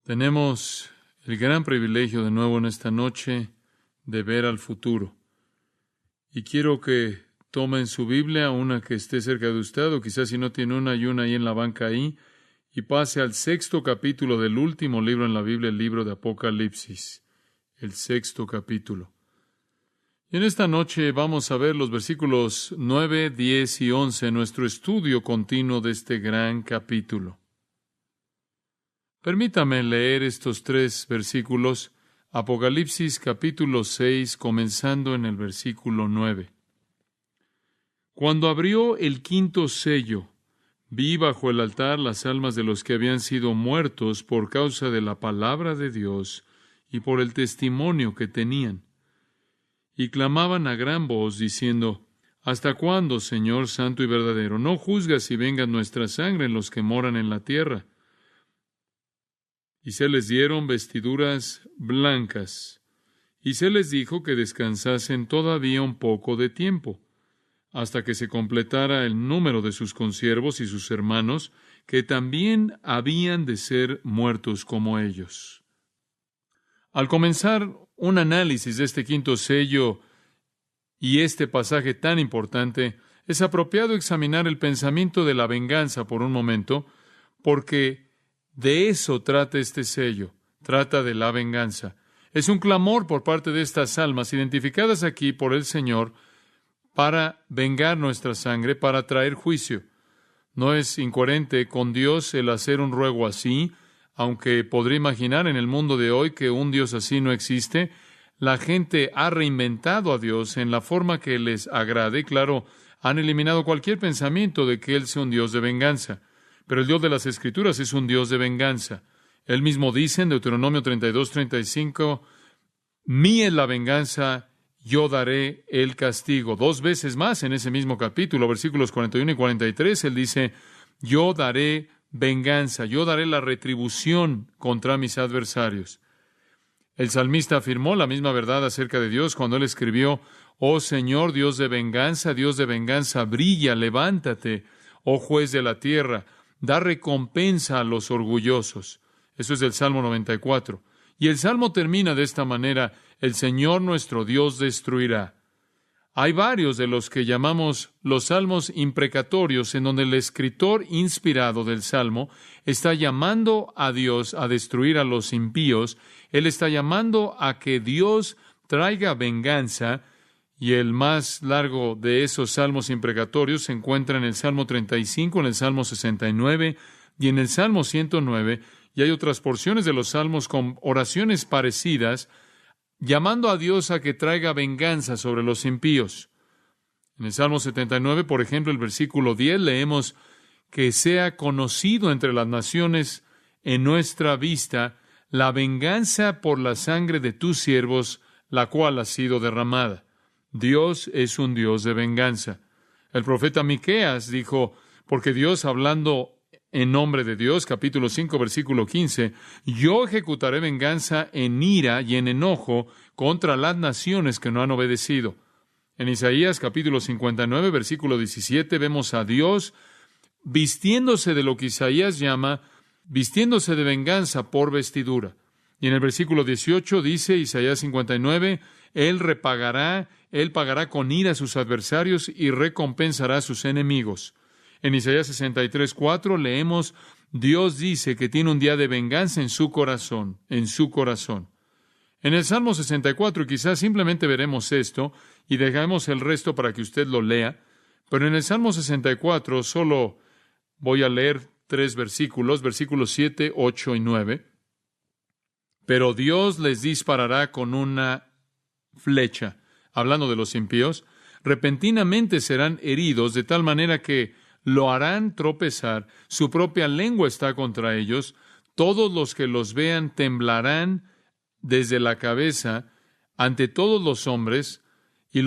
Tenemos el gran privilegio de nuevo en esta noche de ver al futuro. Y quiero que tomen su Biblia, una que esté cerca de usted, o quizás si no tiene una, hay una ahí en la banca ahí, y pase al 6º capítulo del último libro en la Biblia, el libro de Apocalipsis. El 6º capítulo. Y en esta noche vamos a ver los versículos 9, 10 y 11 en nuestro estudio continuo de este gran capítulo. Permítame leer estos 3 versículos, Apocalipsis capítulo 6, comenzando en el versículo 9. Cuando abrió el 5º sello, vi bajo el altar las almas de los que habían sido muertos por causa de la palabra de Dios y por el testimonio que tenían. Y clamaban a gran voz, diciendo: ¿Hasta cuándo, Señor santo y verdadero, no juzgas y venga nuestra sangre en los que moran en la tierra? Y se les dieron vestiduras blancas, y se les dijo que descansasen todavía un poco de tiempo, hasta que se completara el número de sus consiervos y sus hermanos, que también habían de ser muertos como ellos. Al comenzar un análisis de este 5º sello y este pasaje tan importante, es apropiado examinar el pensamiento de la venganza por un momento, porque de eso trata este sello, trata de la venganza. Es un clamor por parte de estas almas identificadas aquí por el Señor para vengar nuestra sangre, para traer juicio. No es incoherente con Dios el hacer un ruego así, aunque podría imaginar en el mundo de hoy que un Dios así no existe. La gente ha reinventado a Dios en la forma que les agrade y, claro, han eliminado cualquier pensamiento de que Él sea un Dios de venganza. Pero el Dios de las Escrituras es un Dios de venganza. Él mismo dice en Deuteronomio 32:35, mía es la venganza, yo daré el castigo. 2 veces más en ese mismo capítulo, versículos 41 y 43, Él dice: yo daré venganza, yo daré la retribución contra mis adversarios. El salmista afirmó la misma verdad acerca de Dios cuando él escribió: oh Señor, Dios de venganza, brilla, levántate, oh juez de la tierra, da recompensa a los orgullosos. Eso es del Salmo 94. Y el Salmo termina de esta manera: el Señor nuestro Dios destruirá. Hay varios de los que llamamos los salmos imprecatorios, en donde el escritor inspirado del Salmo está llamando a Dios a destruir a los impíos. Él está llamando a que Dios traiga venganza. Y el más largo de esos salmos imprecatorios se encuentra en el Salmo 35, en el Salmo 69 y en el Salmo 109. Y hay otras porciones de los salmos con oraciones parecidas, llamando a Dios a que traiga venganza sobre los impíos. En el Salmo 79, por ejemplo, el versículo 10, leemos: que sea conocido entre las naciones en nuestra vista la venganza por la sangre de tus siervos, la cual ha sido derramada. Dios es un Dios de venganza. El profeta Miqueas dijo, porque Dios, hablando en nombre de Dios, capítulo 5, versículo 15, yo ejecutaré venganza en ira y en enojo contra las naciones que no han obedecido. En Isaías, capítulo 59, versículo 17, vemos a Dios vistiéndose de lo que Isaías llama vistiéndose de venganza por vestidura. Y en el versículo 18 dice Isaías 59, Él pagará con ira a sus adversarios y recompensará a sus enemigos. En Isaías 63:4 leemos: Dios dice que tiene un día de venganza en su corazón, En el Salmo 64 quizás simplemente veremos esto y dejamos el resto para que usted lo lea, pero en el Salmo 64 solo voy a leer 3 versículos 7, 8 y 9. Pero Dios les disparará con una flecha, hablando de los impíos, repentinamente serán heridos de tal manera que lo harán tropezar, su propia lengua está contra ellos, todos los que los vean temblarán desde la cabeza ante todos los hombres, y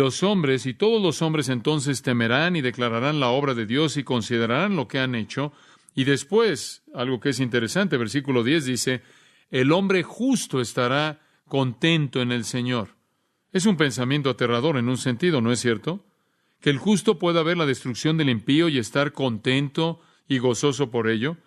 todos los hombres entonces temerán y declararán la obra de Dios y considerarán lo que han hecho. Y después, algo que es interesante, versículo 10 dice: el hombre justo estará contento en el Señor. Es un pensamiento aterrador en un sentido, ¿no es cierto? Que el justo pueda ver la destrucción del impío y estar contento y gozoso por ello.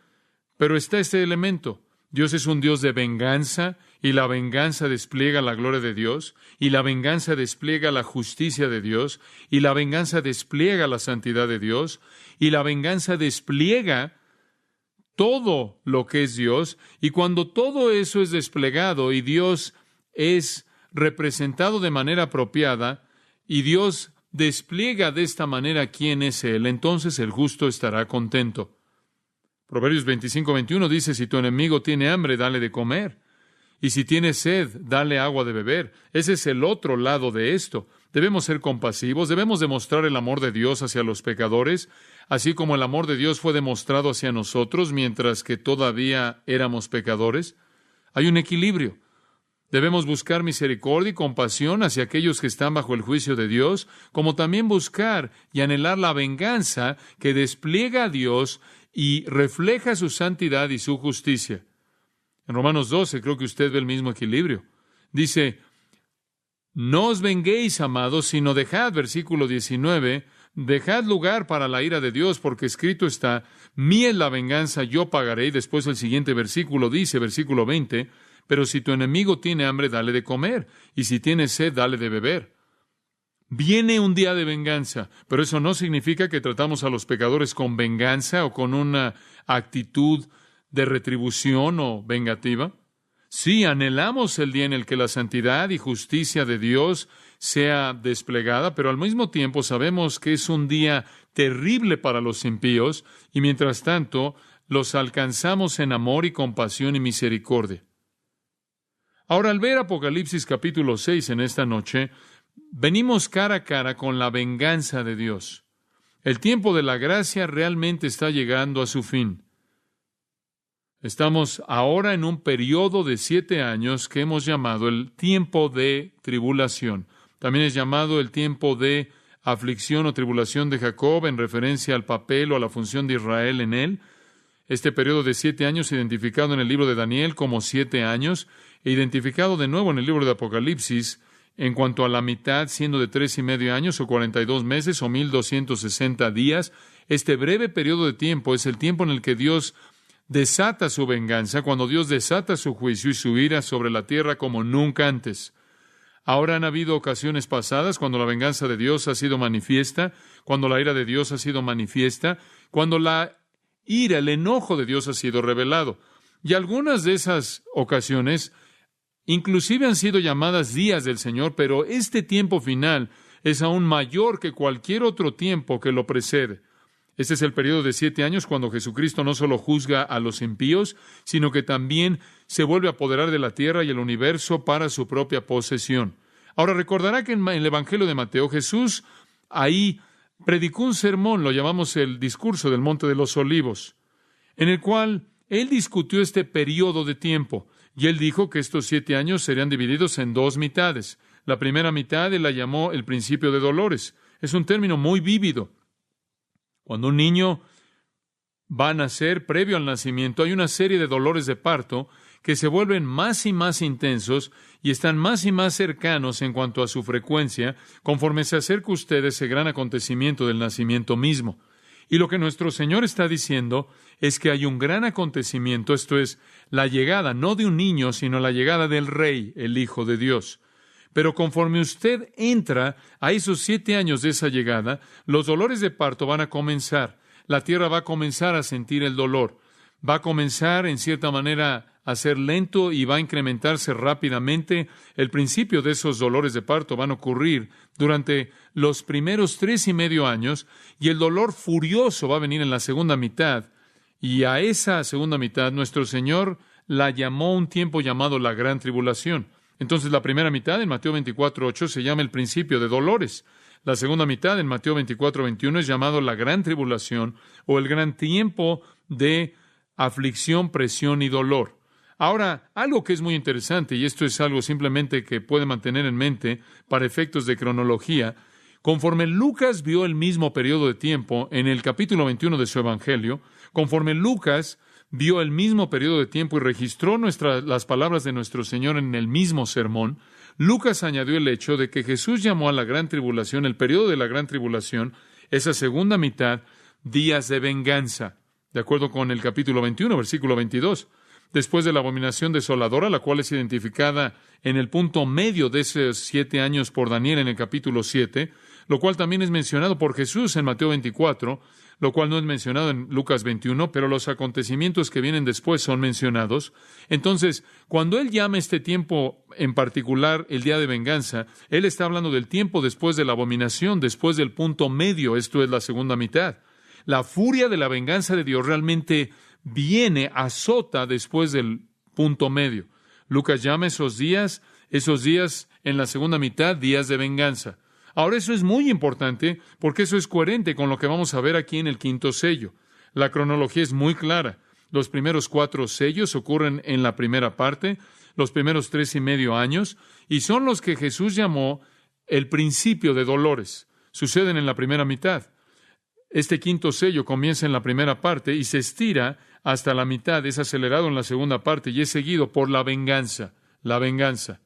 Pero está este elemento: Dios es un Dios de venganza, y la venganza despliega la gloria de Dios, y la venganza despliega la justicia de Dios, y la venganza despliega la santidad de Dios, y la venganza despliega todo lo que es Dios, y cuando todo eso es desplegado y Dios es representado de manera apropiada, y Dios despliega de esta manera quién es Él, entonces el justo estará contento. Proverbios 25:21 dice, si tu enemigo tiene hambre, dale de comer. Y si tiene sed, dale agua de beber. Ese es el otro lado de esto. Debemos ser compasivos, debemos demostrar el amor de Dios hacia los pecadores, así como el amor de Dios fue demostrado hacia nosotros mientras que todavía éramos pecadores. Hay un equilibrio. Debemos buscar misericordia y compasión hacia aquellos que están bajo el juicio de Dios, como también buscar y anhelar la venganza que despliega a Dios y refleja su santidad y su justicia. En Romanos 12 creo que usted ve el mismo equilibrio. Dice, no os venguéis, amados, sino dejad, versículo 19, dejad lugar para la ira de Dios, porque escrito está, mía es la venganza, yo pagaré. Y después el siguiente versículo dice, versículo 20, pero si tu enemigo tiene hambre, dale de comer, y si tiene sed, dale de beber. Viene un día de venganza, pero eso no significa que tratamos a los pecadores con venganza o con una actitud de retribución o vengativa. Sí, anhelamos el día en el que la santidad y justicia de Dios sea desplegada, pero al mismo tiempo sabemos que es un día terrible para los impíos y mientras tanto los alcanzamos en amor y compasión y misericordia. Ahora, al ver Apocalipsis capítulo 6 en esta noche, venimos cara a cara con la venganza de Dios. El tiempo de la gracia realmente está llegando a su fin. Estamos ahora en un periodo de 7 años que hemos llamado el tiempo de tribulación. También es llamado el tiempo de aflicción o tribulación de Jacob en referencia al papel o a la función de Israel en él. Este periodo de 7 años, identificado en el libro de Daniel como 7 años, e identificado de nuevo en el libro de Apocalipsis, en cuanto a la mitad, siendo de 3.5 años o 42 meses o 1,260 días, este breve periodo de tiempo es el tiempo en el que Dios desata su venganza, cuando Dios desata su juicio y su ira sobre la tierra como nunca antes. Ahora han habido ocasiones pasadas cuando la venganza de Dios ha sido manifiesta, cuando la ira de Dios ha sido manifiesta, cuando la ira, el enojo de Dios ha sido revelado. Y algunas de esas ocasiones inclusive han sido llamadas días del Señor, pero este tiempo final es aún mayor que cualquier otro tiempo que lo precede. Este es el periodo de 7 años cuando Jesucristo no solo juzga a los impíos, sino que también se vuelve a apoderar de la tierra y el universo para su propia posesión. Ahora recordará que en el Evangelio de Mateo Jesús ahí predicó un sermón, lo llamamos el discurso del Monte de los Olivos, en el cual él discutió este periodo de tiempo. Y él dijo que estos 7 años serían divididos en 2 mitades. La primera mitad él la llamó el principio de dolores. Es un término muy vívido. Cuando un niño va a nacer, previo al nacimiento, hay una serie de dolores de parto que se vuelven más y más intensos y están más y más cercanos en cuanto a su frecuencia, conforme se acerca a usted ese gran acontecimiento del nacimiento mismo. Y lo que nuestro Señor está diciendo es que hay un gran acontecimiento, esto es, la llegada no de un niño, sino la llegada del Rey, el Hijo de Dios. Pero conforme usted entra a esos 7 años de esa llegada, los dolores de parto van a comenzar. La tierra va a comenzar a sentir el dolor. Va a comenzar, en cierta manera, a ser lento y va a incrementarse rápidamente. El principio de esos dolores de parto van a ocurrir durante los primeros 3.5 años y el dolor furioso va a venir en la segunda mitad. Y a esa segunda mitad nuestro Señor la llamó un tiempo llamado la Gran Tribulación. Entonces la primera mitad en Mateo 24:8 se llama el principio de dolores. La segunda mitad en Mateo 24:21 es llamado la Gran Tribulación o el gran tiempo de aflicción, presión y dolor. Ahora, algo que es muy interesante, y esto es algo simplemente que puede mantener en mente para efectos de cronología, conforme Lucas vio el mismo periodo de tiempo en el capítulo 21 de su Evangelio, conforme Lucas vio el mismo periodo de tiempo y registró las palabras de nuestro Señor en el mismo sermón, Lucas añadió el hecho de que Jesús llamó a la Gran Tribulación, el periodo de la Gran Tribulación, esa segunda mitad, días de venganza, de acuerdo con el capítulo 21, versículo 22. después de la abominación desoladora, la cual es identificada en el punto medio de esos 7 años por Daniel en el capítulo 7, lo cual también es mencionado por Jesús en Mateo 24, lo cual no es mencionado en Lucas 21, pero los acontecimientos que vienen después son mencionados. Entonces, cuando Él llama este tiempo en particular el día de venganza, Él está hablando del tiempo después de la abominación, después del punto medio, esto es la segunda mitad. La furia de la venganza de Dios realmente viene, azota después del punto medio. Lucas llama esos días en la segunda mitad, días de venganza. Ahora, eso es muy importante porque eso es coherente con lo que vamos a ver aquí en el quinto sello. La cronología es muy clara. Los primeros 4 sellos ocurren en la primera parte, los primeros 3.5 años, y son los que Jesús llamó el principio de dolores. Suceden en la primera mitad. Este quinto sello comienza en la primera parte y se estira hasta la mitad, es acelerado en la segunda parte y es seguido por la venganza. La venganza.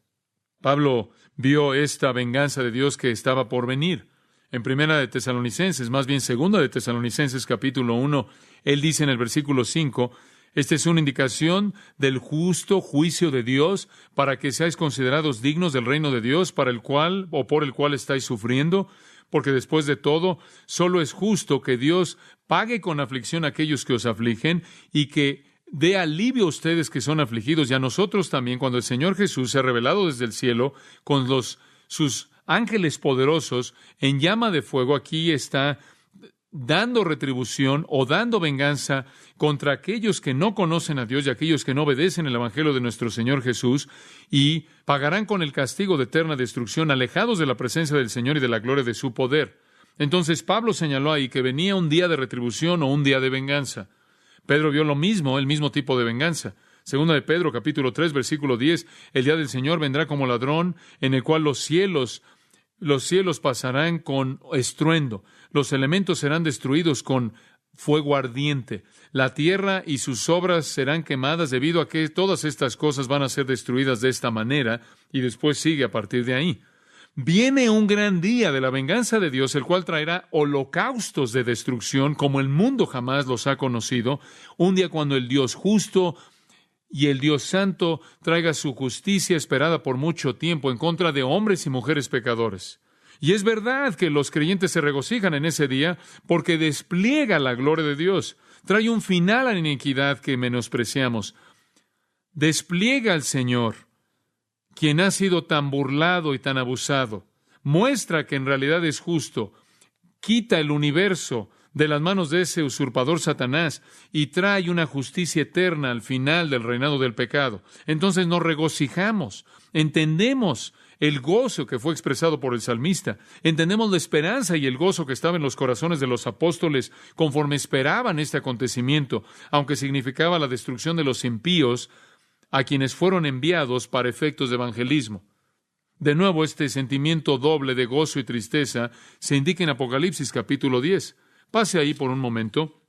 Pablo vio esta venganza de Dios que estaba por venir. En Primera de Tesalonicenses, más bien Segunda de Tesalonicenses, capítulo 1, él dice en el versículo 5, esta es una indicación del justo juicio de Dios para que seáis considerados dignos del reino de Dios para el cual o por el cual estáis sufriendo, porque después de todo, solo es justo que Dios pague con aflicción a aquellos que os afligen y que dé alivio a ustedes que son afligidos y a nosotros también cuando el Señor Jesús se ha revelado desde el cielo con sus ángeles poderosos en llama de fuego. Aquí está dando retribución o dando venganza contra aquellos que no conocen a Dios y aquellos que no obedecen el Evangelio de nuestro Señor Jesús y pagarán con el castigo de eterna destrucción, alejados de la presencia del Señor y de la gloria de su poder. Entonces Pablo señaló ahí que venía un día de retribución o un día de venganza. Pedro vio lo mismo, el mismo tipo de venganza. Segunda de Pedro, capítulo 3, versículo 10, el día del Señor vendrá como ladrón, en el cual los cielos pasarán con estruendo, los elementos serán destruidos con fuego ardiente, la tierra y sus obras serán quemadas debido a que todas estas cosas van a ser destruidas de esta manera, y después sigue a partir de ahí. Viene un gran día de la venganza de Dios, el cual traerá holocaustos de destrucción como el mundo jamás los ha conocido, un día cuando el Dios justo y el Dios santo traiga su justicia esperada por mucho tiempo en contra de hombres y mujeres pecadores. Y es verdad que los creyentes se regocijan en ese día porque despliega la gloria de Dios, trae un final a la iniquidad que menospreciamos, despliega al Señor, quien ha sido tan burlado y tan abusado, muestra que en realidad es justo, quita el universo de las manos de ese usurpador Satanás y trae una justicia eterna al final del reinado del pecado. Entonces nos regocijamos, entendemos el gozo que fue expresado por el salmista, entendemos la esperanza y el gozo que estaba en los corazones de los apóstoles conforme esperaban este acontecimiento, aunque significaba la destrucción de los impíos, a quienes fueron enviados para efectos de evangelismo. De nuevo, este sentimiento doble de gozo y tristeza se indica en Apocalipsis capítulo 10. Pase ahí por un momento.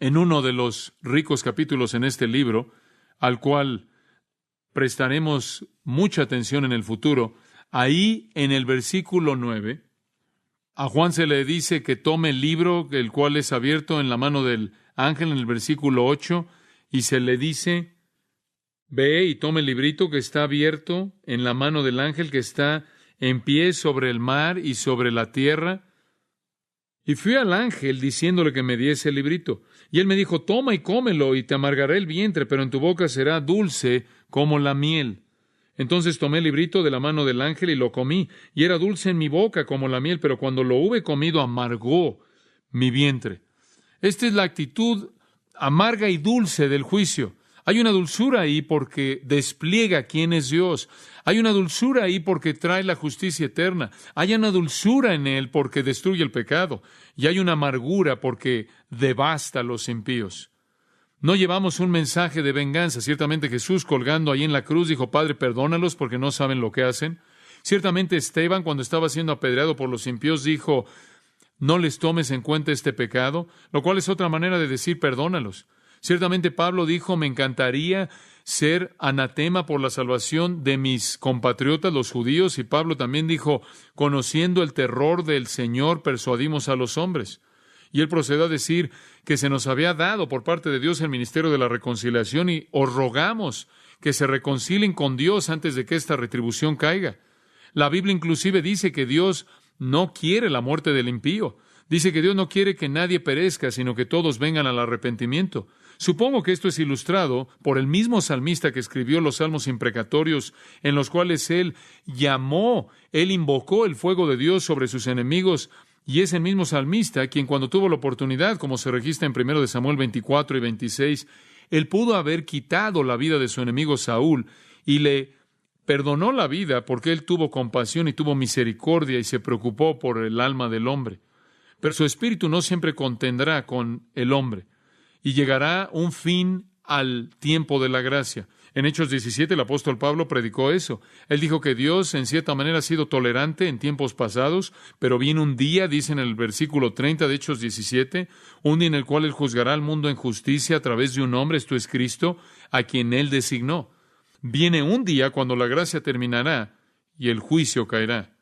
En uno de los ricos capítulos en este libro, al cual prestaremos mucha atención en el futuro, ahí en el versículo 9, a Juan se le dice que tome el libro, el cual es abierto en la mano del ángel en el versículo 8, y se le dice: ve y tome el librito que está abierto en la mano del ángel que está en pie sobre el mar y sobre la tierra. Y fui al ángel diciéndole que me diese el librito. Y él me dijo: toma y cómelo, y te amargará el vientre, pero en tu boca será dulce como la miel. Entonces tomé el librito de la mano del ángel y lo comí, y era dulce en mi boca como la miel, pero cuando lo hube comido amargó mi vientre. Esta es la actitud amarga y dulce del juicio. Hay una dulzura ahí porque despliega quién es Dios. Hay una dulzura ahí porque trae la justicia eterna. Hay una dulzura en él porque destruye el pecado. Y hay una amargura porque devasta a los impíos. No llevamos un mensaje de venganza. Ciertamente Jesús, colgando ahí en la cruz, dijo: Padre, perdónalos porque no saben lo que hacen. Ciertamente Esteban, cuando estaba siendo apedreado por los impíos, dijo: no les tomes en cuenta este pecado, lo cual es otra manera de decir perdónalos. Ciertamente Pablo dijo: me encantaría ser anatema por la salvación de mis compatriotas, los judíos. Y Pablo también dijo: conociendo el terror del Señor, persuadimos a los hombres. Y él procedió a decir que se nos había dado por parte de Dios el ministerio de la reconciliación y os rogamos que se reconcilien con Dios antes de que esta retribución caiga. La Biblia inclusive dice que Dios no quiere la muerte del impío. Dice que Dios no quiere que nadie perezca, sino que todos vengan al arrepentimiento. Supongo que esto es ilustrado por el mismo salmista que escribió los salmos imprecatorios, en los cuales él invocó el fuego de Dios sobre sus enemigos, y es el mismo salmista quien, cuando tuvo la oportunidad, como se registra en 1 Samuel 24 y 26, él pudo haber quitado la vida de su enemigo Saúl y le perdonó la vida porque él tuvo compasión y tuvo misericordia y se preocupó por el alma del hombre. Pero su espíritu no siempre contendrá con el hombre. Y llegará un fin al tiempo de la gracia. En Hechos 17 el apóstol Pablo predicó eso. Él dijo que Dios en cierta manera ha sido tolerante en tiempos pasados, pero viene un día, dice en el versículo 30 de Hechos 17, un día en el cual Él juzgará al mundo en justicia a través de un hombre, esto es Cristo, a quien Él designó. Viene un día cuando la gracia terminará y el juicio caerá.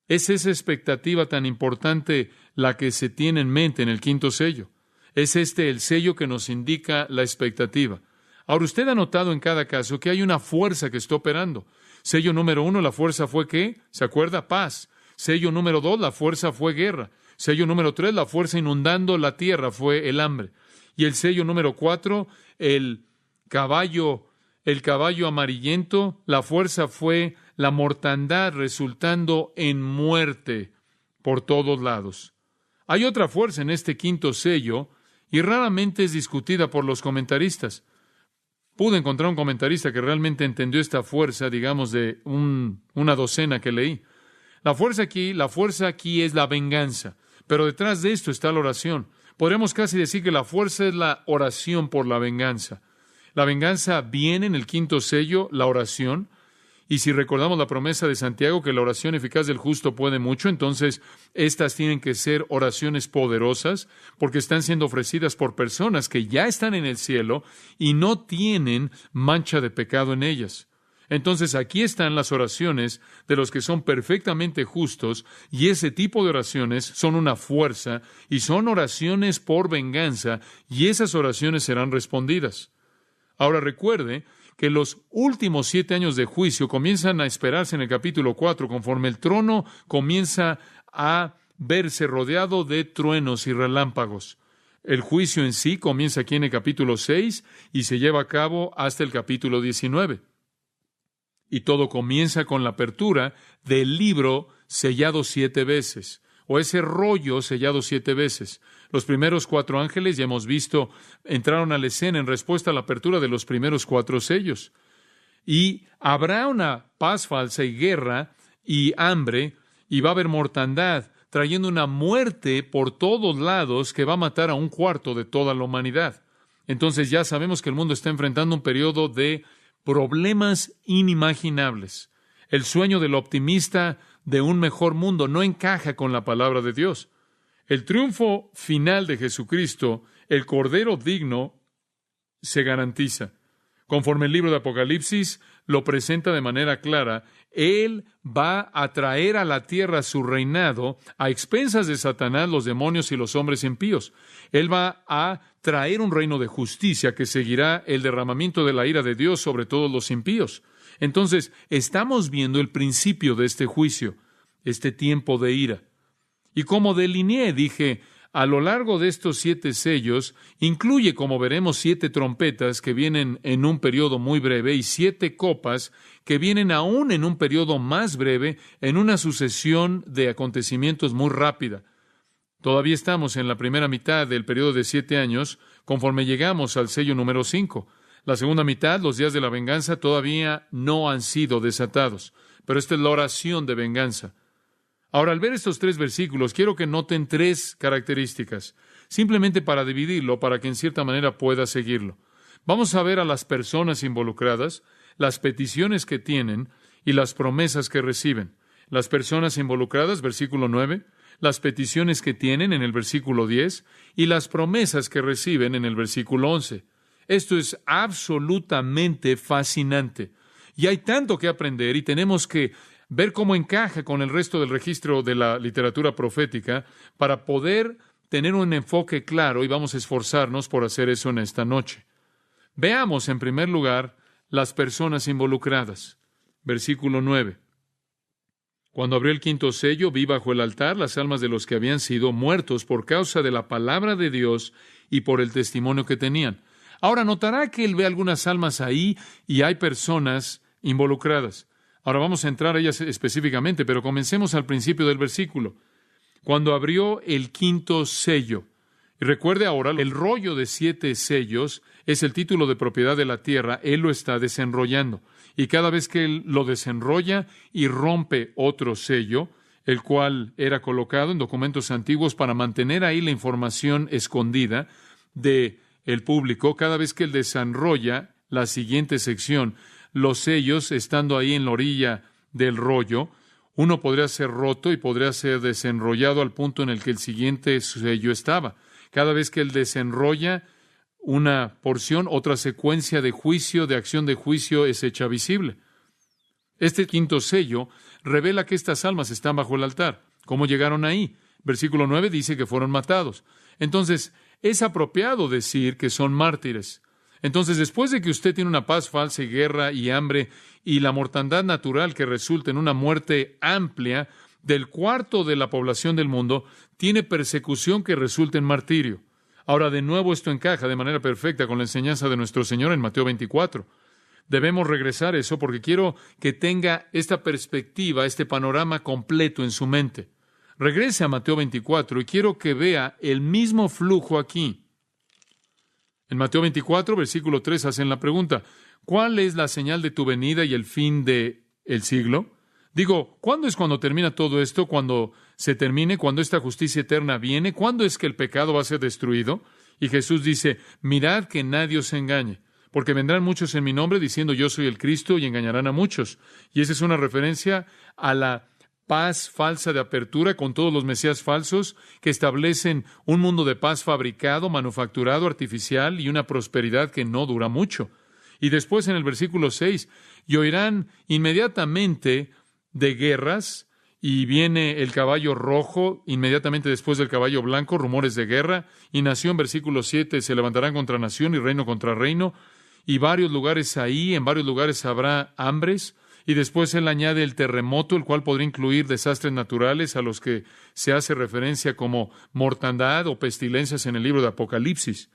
Es esa expectativa tan importante la que se tiene en mente en el quinto sello. Es el sello que nos indica la expectativa. Ahora, usted ha notado en cada caso que hay una fuerza que está operando. Sello número 1, la fuerza fue ¿qué? ¿Se acuerda? Paz. Sello número 2, la fuerza fue guerra. Sello número 3, la fuerza inundando la tierra fue el hambre. Y el sello número 4, el caballo amarillento, la fuerza fue la mortandad resultando en muerte por todos lados. Hay otra fuerza en este quinto sello y raramente es discutida por los comentaristas. Pude encontrar un comentarista que realmente entendió esta fuerza, digamos, de una docena que leí. La fuerza aquí es la venganza, pero detrás de esto está la oración. Podríamos casi decir que la fuerza es la oración por la venganza. La venganza viene en el quinto sello, la oración. Y si recordamos la promesa de Santiago que la oración eficaz del justo puede mucho, entonces estas tienen que ser oraciones poderosas porque están siendo ofrecidas por personas que ya están en el cielo y no tienen mancha de pecado en ellas. Entonces aquí están las oraciones de los que son perfectamente justos y ese tipo de oraciones son una fuerza y son oraciones por venganza y esas oraciones serán respondidas. Ahora recuerde que los últimos 7 años de juicio comienzan a esperarse en el capítulo 4, conforme el trono comienza a verse rodeado de truenos y relámpagos. El juicio en sí comienza aquí en el capítulo 6 y se lleva a cabo hasta el capítulo 19. Y todo comienza con la apertura del libro sellado 7 veces, o ese rollo sellado 7 veces. Los primeros 4 ángeles, ya hemos visto, entraron a la escena en respuesta a la apertura de los primeros 4 sellos. Y habrá una paz falsa y guerra y hambre, y va a haber mortandad, trayendo una muerte por todos lados que va a matar a 1/4 de toda la humanidad. Entonces ya sabemos que el mundo está enfrentando un periodo de problemas inimaginables. El sueño del optimista de un mejor mundo no encaja con la palabra de Dios. El triunfo final de Jesucristo, el Cordero digno, se garantiza. Conforme el libro de Apocalipsis lo presenta de manera clara, Él va a traer a la tierra su reinado a expensas de Satanás, los demonios y los hombres impíos. Él va a traer un reino de justicia que seguirá el derramamiento de la ira de Dios sobre todos los impíos. Entonces, estamos viendo el principio de este juicio, este tiempo de ira. Y como delineé, dije, a lo largo de estos 7 sellos, incluye, como veremos, 7 trompetas que vienen en un periodo muy breve y 7 copas que vienen aún en un periodo más breve, en una sucesión de acontecimientos muy rápida. Todavía estamos en la primera mitad del periodo de 7 años, conforme llegamos al sello número 5. La segunda mitad, los días de la venganza, todavía no han sido desatados, pero esta es la oración de venganza. Ahora, al ver estos 3 versículos, quiero que noten 3 características, simplemente para dividirlo, para que en cierta manera pueda seguirlo. Vamos a ver a las personas involucradas, las peticiones que tienen y las promesas que reciben. Las personas involucradas, versículo 9, las peticiones que tienen en el versículo 10 y las promesas que reciben en el versículo 11. Esto es absolutamente fascinante. Y hay tanto que aprender y tenemos que ver cómo encaja con el resto del registro de la literatura profética para poder tener un enfoque claro y vamos a esforzarnos por hacer eso en esta noche. Veamos, en primer lugar, las personas involucradas. Versículo 9. Cuando abrió el quinto sello, vi bajo el altar las almas de los que habían sido muertos por causa de la palabra de Dios y por el testimonio que tenían. Ahora notará que él ve algunas almas ahí y hay personas involucradas. Ahora vamos a entrar a ellas específicamente, pero comencemos al principio del versículo. Cuando abrió el quinto sello. Y recuerde ahora, el rollo de 7 sellos es el título de propiedad de la tierra. Él lo está desenrollando. Y cada vez que él lo desenrolla y rompe otro sello, el cual era colocado en documentos antiguos para mantener ahí la información escondida del público, cada vez que él desenrolla la siguiente sección, los sellos estando ahí en la orilla del rollo, uno podría ser roto y podría ser desenrollado al punto en el que el siguiente sello estaba. Cada vez que él desenrolla una porción, otra secuencia de juicio, de acción de juicio es hecha visible. Este quinto sello revela que estas almas están bajo el altar. ¿Cómo llegaron ahí? Versículo 9 dice que fueron matados. Entonces, es apropiado decir que son mártires. Entonces, después de que usted tiene una paz falsa y guerra y hambre y la mortandad natural que resulta en una muerte amplia del cuarto de la población del mundo, tiene persecución que resulta en martirio. Ahora, de nuevo, esto encaja de manera perfecta con la enseñanza de nuestro Señor en Mateo 24. Debemos regresar a eso porque quiero que tenga esta perspectiva, este panorama completo en su mente. Regrese a Mateo 24 y quiero que vea el mismo flujo aquí. En Mateo 24, versículo 3, hacen la pregunta, ¿cuál es la señal de tu venida y el fin del siglo? Digo, ¿cuándo es cuando termina todo esto? ¿Cuando se termine? ¿Cuándo esta justicia eterna viene? ¿Cuándo es que el pecado va a ser destruido? Y Jesús dice, mirad que nadie os engañe, porque vendrán muchos en mi nombre diciendo yo soy el Cristo y engañarán a muchos. Y esa es una referencia a la paz falsa de apertura con todos los mesías falsos que establecen un mundo de paz fabricado, manufacturado, artificial y una prosperidad que no dura mucho. Y después en el versículo 6, y oirán inmediatamente de guerras, y viene el caballo rojo, inmediatamente después del caballo blanco, rumores de guerra, y nación, versículo 7, se levantarán contra nación y reino contra reino, y varios lugares ahí, en varios lugares habrá hambres, y después él añade el terremoto, el cual podría incluir desastres naturales a los que se hace referencia como mortandad o pestilencias en el libro de Apocalipsis.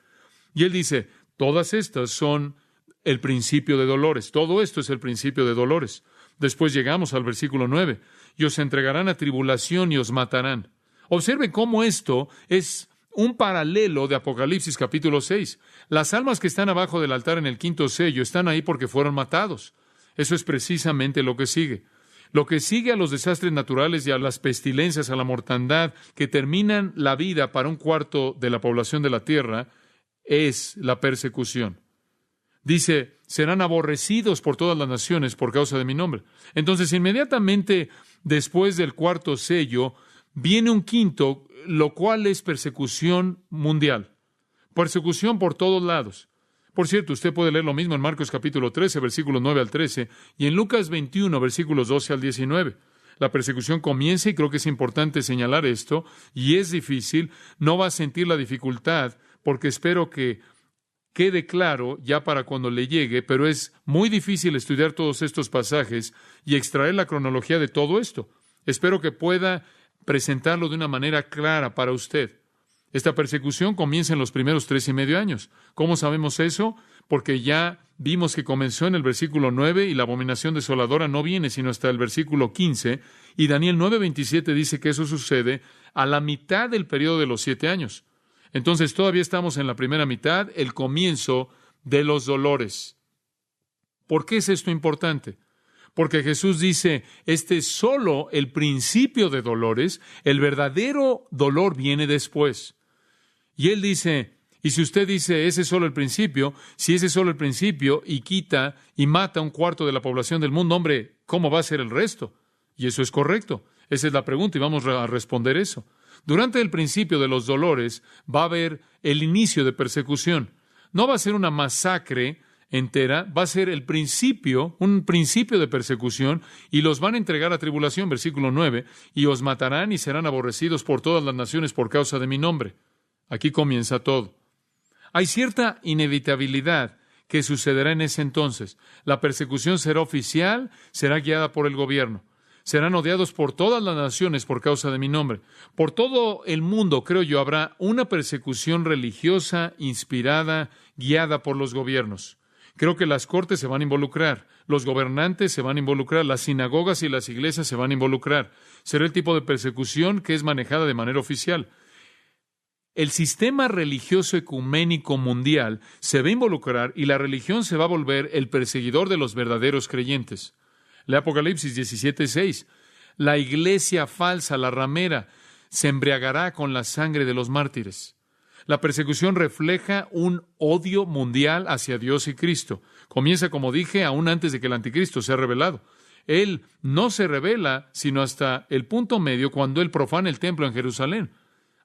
Y él dice, todas estas son el principio de dolores, todo esto es el principio de dolores. Después llegamos al versículo 9, y os entregarán a tribulación y os matarán. Observe cómo esto es un paralelo de Apocalipsis capítulo 6. Las almas que están abajo del altar en el quinto sello están ahí porque fueron matados. Eso es precisamente lo que sigue. Lo que sigue a los desastres naturales y a las pestilencias, a la mortandad, que terminan la vida para un cuarto de la población de la tierra, es la persecución. Dice, serán aborrecidos por todas las naciones por causa de mi nombre. Entonces, inmediatamente después del cuarto sello, viene un quinto, lo cual es persecución mundial. Persecución por todos lados. Por cierto, usted puede leer lo mismo en Marcos capítulo 13, versículos 9 al 13, y en Lucas 21, versículos 12 al 19. La persecución comienza, y creo que es importante señalar esto, y es difícil, no va a sentir la dificultad, porque espero que quede claro ya para cuando le llegue, pero es muy difícil estudiar todos estos pasajes y extraer la cronología de todo esto. Espero que pueda presentarlo de una manera clara para usted. Esta persecución comienza en los primeros 3.5 años. ¿Cómo sabemos eso? Porque ya vimos que comenzó en el versículo 9 y la abominación desoladora no viene sino hasta el versículo 15, y Daniel 9:27 dice que eso sucede a la mitad del periodo de los 7 años. Entonces todavía estamos en la primera mitad, el comienzo de los dolores. ¿Por qué es esto importante? Porque Jesús dice, este es solo el principio de dolores, el verdadero dolor viene después. Y él dice, y si usted dice, ese es solo el principio, si ese es solo el principio y quita y mata a un cuarto de la población del mundo, hombre, ¿cómo va a ser el resto? Y eso es correcto. Esa es la pregunta y vamos a responder eso. Durante el principio de los dolores va a haber el inicio de persecución. No va a ser una masacre entera, va a ser el principio, un principio de persecución, y los van a entregar a tribulación, versículo 9, y os matarán y serán aborrecidos por todas las naciones por causa de mi nombre. Aquí comienza todo. Hay cierta inevitabilidad que sucederá en ese entonces. La persecución será oficial, será guiada por el gobierno. Serán odiados por todas las naciones por causa de mi nombre. Por todo el mundo, creo yo, habrá una persecución religiosa, inspirada, guiada por los gobiernos. Creo que las cortes se van a involucrar, los gobernantes se van a involucrar, las sinagogas y las iglesias se van a involucrar. Será el tipo de persecución que es manejada de manera oficial. El sistema religioso ecuménico mundial se va a involucrar y la religión se va a volver el perseguidor de los verdaderos creyentes. Lee Apocalipsis 17:6. La iglesia falsa, la ramera, se embriagará con la sangre de los mártires. La persecución refleja un odio mundial hacia Dios y Cristo. Comienza, como dije, aún antes de que el anticristo sea revelado. Él no se revela sino hasta el punto medio cuando él profana el templo en Jerusalén.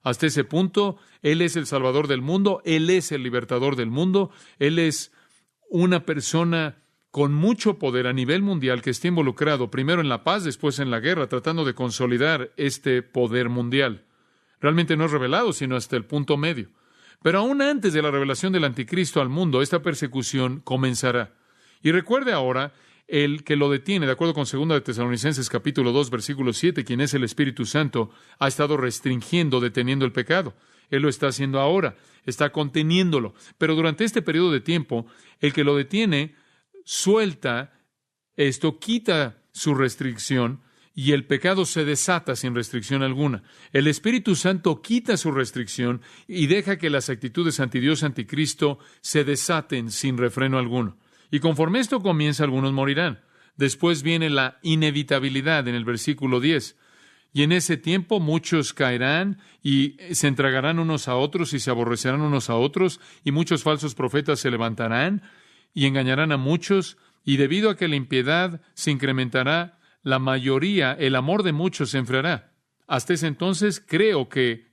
Hasta ese punto, Él es el Salvador del mundo, Él es el libertador del mundo, Él es una persona con mucho poder a nivel mundial que está involucrado primero en la paz, después en la guerra, tratando de consolidar este poder mundial. Realmente no es revelado, sino hasta el punto medio. Pero aún antes de la revelación del anticristo al mundo, esta persecución comenzará. Y recuerde ahora, el que lo detiene, de acuerdo con 2 de Tesalonicenses capítulo 2, versículo 7, quien es el Espíritu Santo, ha estado restringiendo, deteniendo el pecado. Él lo está haciendo ahora, está conteniéndolo. Pero durante este periodo de tiempo, el que lo detiene suelta esto, quita su restricción y el pecado se desata sin restricción alguna. El Espíritu Santo quita su restricción y deja que las actitudes antidios, anticristo, se desaten sin refreno alguno. Y conforme esto comienza, algunos morirán. Después viene la inevitabilidad en el versículo 10. Y en ese tiempo muchos caerán y se entregarán unos a otros y se aborrecerán unos a otros, y muchos falsos profetas se levantarán y engañarán a muchos, y debido a que la impiedad se incrementará, la mayoría, el amor de muchos se enfriará. Hasta ese entonces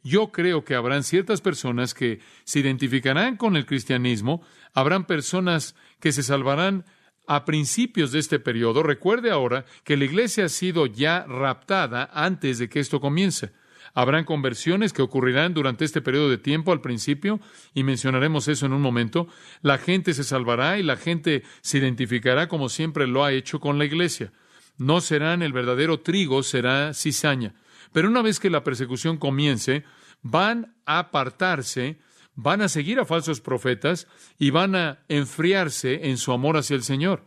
yo creo que habrán ciertas personas que se identificarán con el cristianismo, habrán personas que se salvarán a principios de este periodo. Recuerde ahora que la iglesia ha sido ya raptada antes de que esto comience. Habrán conversiones que ocurrirán durante este periodo de tiempo al principio, y mencionaremos eso en un momento. La gente se salvará y la gente se identificará como siempre lo ha hecho con la iglesia. No serán el verdadero trigo, será cizaña. Pero una vez que la persecución comience, van a apartarse, van a seguir a falsos profetas y van a enfriarse en su amor hacia el Señor.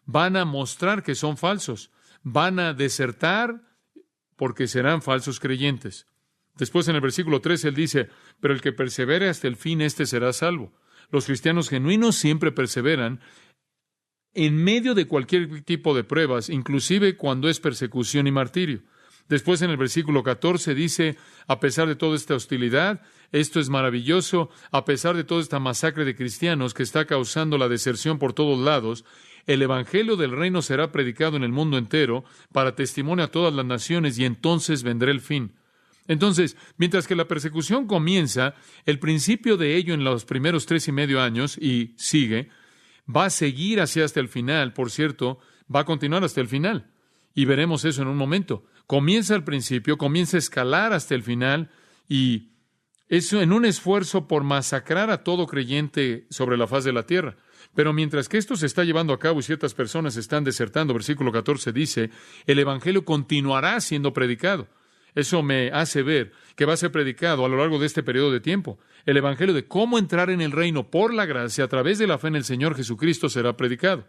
Van a mostrar que son falsos. Van a desertar porque serán falsos creyentes. Después en el versículo 13 él dice, pero el que persevere hasta el fin, éste será salvo. Los cristianos genuinos siempre perseveran en medio de cualquier tipo de pruebas, inclusive cuando es persecución y martirio. Después en el versículo 14 dice, a pesar de toda esta hostilidad, esto es maravilloso, a pesar de toda esta masacre de cristianos que está causando la deserción por todos lados, el evangelio del reino será predicado en el mundo entero para testimonio a todas las naciones y entonces vendrá el fin. Entonces, mientras que la persecución comienza, el principio de ello en los primeros 3.5 años y sigue, va a seguir hacia hasta el final, por cierto, va a continuar hasta el final. Y veremos eso en un momento. Comienza al principio, comienza a escalar hasta el final, y eso en un esfuerzo por masacrar a todo creyente sobre la faz de la tierra. Pero mientras que esto se está llevando a cabo y ciertas personas están desertando, versículo 14 dice, el evangelio continuará siendo predicado. Eso me hace ver que va a ser predicado a lo largo de este periodo de tiempo. El evangelio de cómo entrar en el reino por la gracia a través de la fe en el Señor Jesucristo será predicado.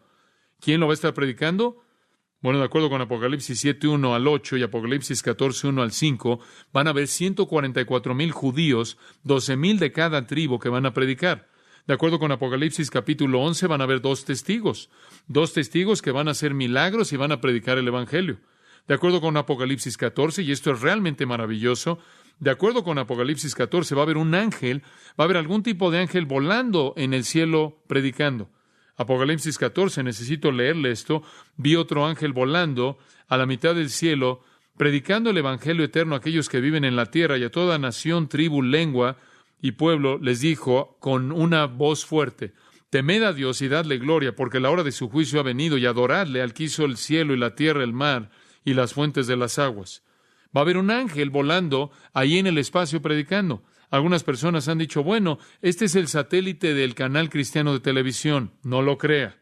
¿Quién lo va a estar predicando? Bueno, de acuerdo con Apocalipsis 7:1 al 8 y Apocalipsis 14:1 al 5, van a haber 144,000 judíos, 12,000 de cada tribu que van a predicar. De acuerdo con Apocalipsis capítulo 11, van a haber dos testigos que van a hacer milagros y van a predicar el evangelio. De acuerdo con Apocalipsis 14, y esto es realmente maravilloso, de acuerdo con Apocalipsis 14 va a haber un ángel, va a haber algún tipo de ángel volando en el cielo predicando. Apocalipsis 14, necesito leerle esto, vi otro ángel volando a la mitad del cielo, predicando el evangelio eterno a aquellos que viven en la tierra y a toda nación, tribu, lengua y pueblo, les dijo con una voz fuerte, temed a Dios y dadle gloria, porque la hora de su juicio ha venido, y adoradle al que hizo el cielo y la tierra, el mar y las fuentes de las aguas. Va a haber un ángel volando ahí en el espacio predicando. Algunas personas han dicho, bueno, este es el satélite del canal cristiano de televisión. No lo crea.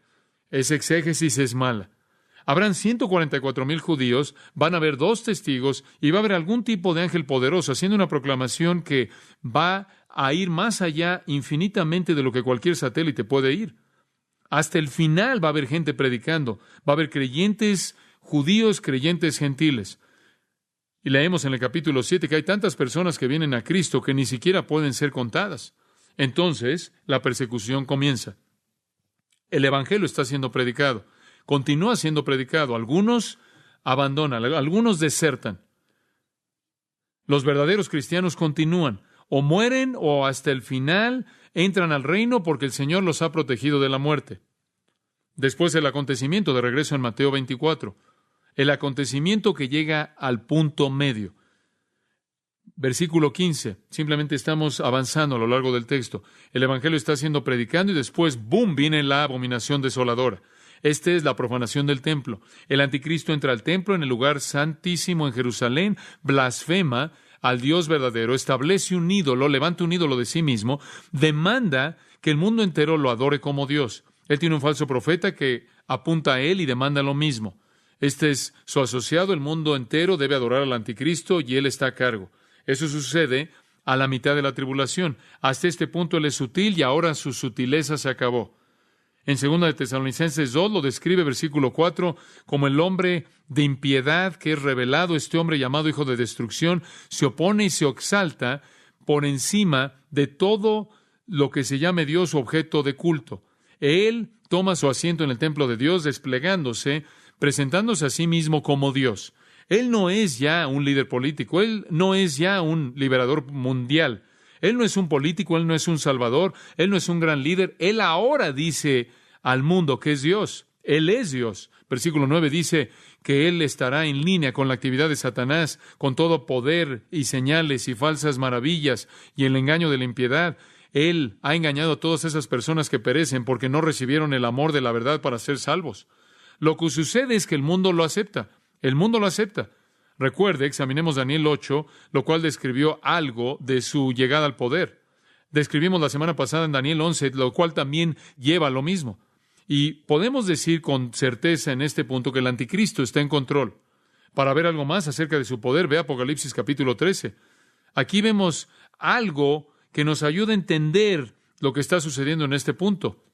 Esa exégesis es mala. Habrán 144,000 judíos, van a haber 2 testigos y va a haber algún tipo de ángel poderoso haciendo una proclamación que va a ir más allá infinitamente de lo que cualquier satélite puede ir. Hasta el final va a haber gente predicando, va a haber creyentes judíos, creyentes gentiles. Y leemos en el capítulo 7 que hay tantas personas que vienen a Cristo que ni siquiera pueden ser contadas. Entonces, la persecución comienza. El evangelio está siendo predicado. Continúa siendo predicado. Algunos abandonan, algunos desertan. Los verdaderos cristianos continúan. O mueren o hasta el final entran al reino porque el Señor los ha protegido de la muerte. Después el acontecimiento de regreso en Mateo 24. El acontecimiento que llega al punto medio. Versículo 15. Simplemente estamos avanzando a lo largo del texto. El evangelio está siendo predicado y después, ¡boom!, viene la abominación desoladora. Esta es la profanación del templo. El anticristo entra al templo en el lugar santísimo en Jerusalén, blasfema al Dios verdadero, establece un ídolo, levanta un ídolo de sí mismo, demanda que el mundo entero lo adore como Dios. Él tiene un falso profeta que apunta a él y demanda lo mismo. Este es su asociado, el mundo entero debe adorar al anticristo y él está a cargo. Eso sucede a la mitad de la tribulación. Hasta este punto él es sutil y ahora su sutileza se acabó. En 2 de Tesalonicenses 2 lo describe, versículo 4, como el hombre de impiedad que es revelado, este hombre llamado hijo de destrucción, se opone y se exalta por encima de todo lo que se llame Dios o objeto de culto. Él toma su asiento en el templo de Dios, desplegándose, presentándose a sí mismo como Dios. Él no es ya un líder político, él no es ya un liberador mundial. Él no es un político, él no es un salvador, él no es un gran líder. Él ahora dice al mundo que es Dios. Él es Dios. Versículo 9 dice que él estará en línea con la actividad de Satanás, con todo poder y señales y falsas maravillas y el engaño de la impiedad. Él ha engañado a todas esas personas que perecen porque no recibieron el amor de la verdad para ser salvos. Lo que sucede es que el mundo lo acepta. El mundo lo acepta. Recuerde, examinemos Daniel 8, lo cual describió algo de su llegada al poder. Describimos la semana pasada en Daniel 11, lo cual también lleva a lo mismo. Y podemos decir con certeza en este punto que el anticristo está en control. Para ver algo más acerca de su poder, ve Apocalipsis capítulo 13. Aquí vemos algo que nos ayuda a entender lo que está sucediendo en este punto.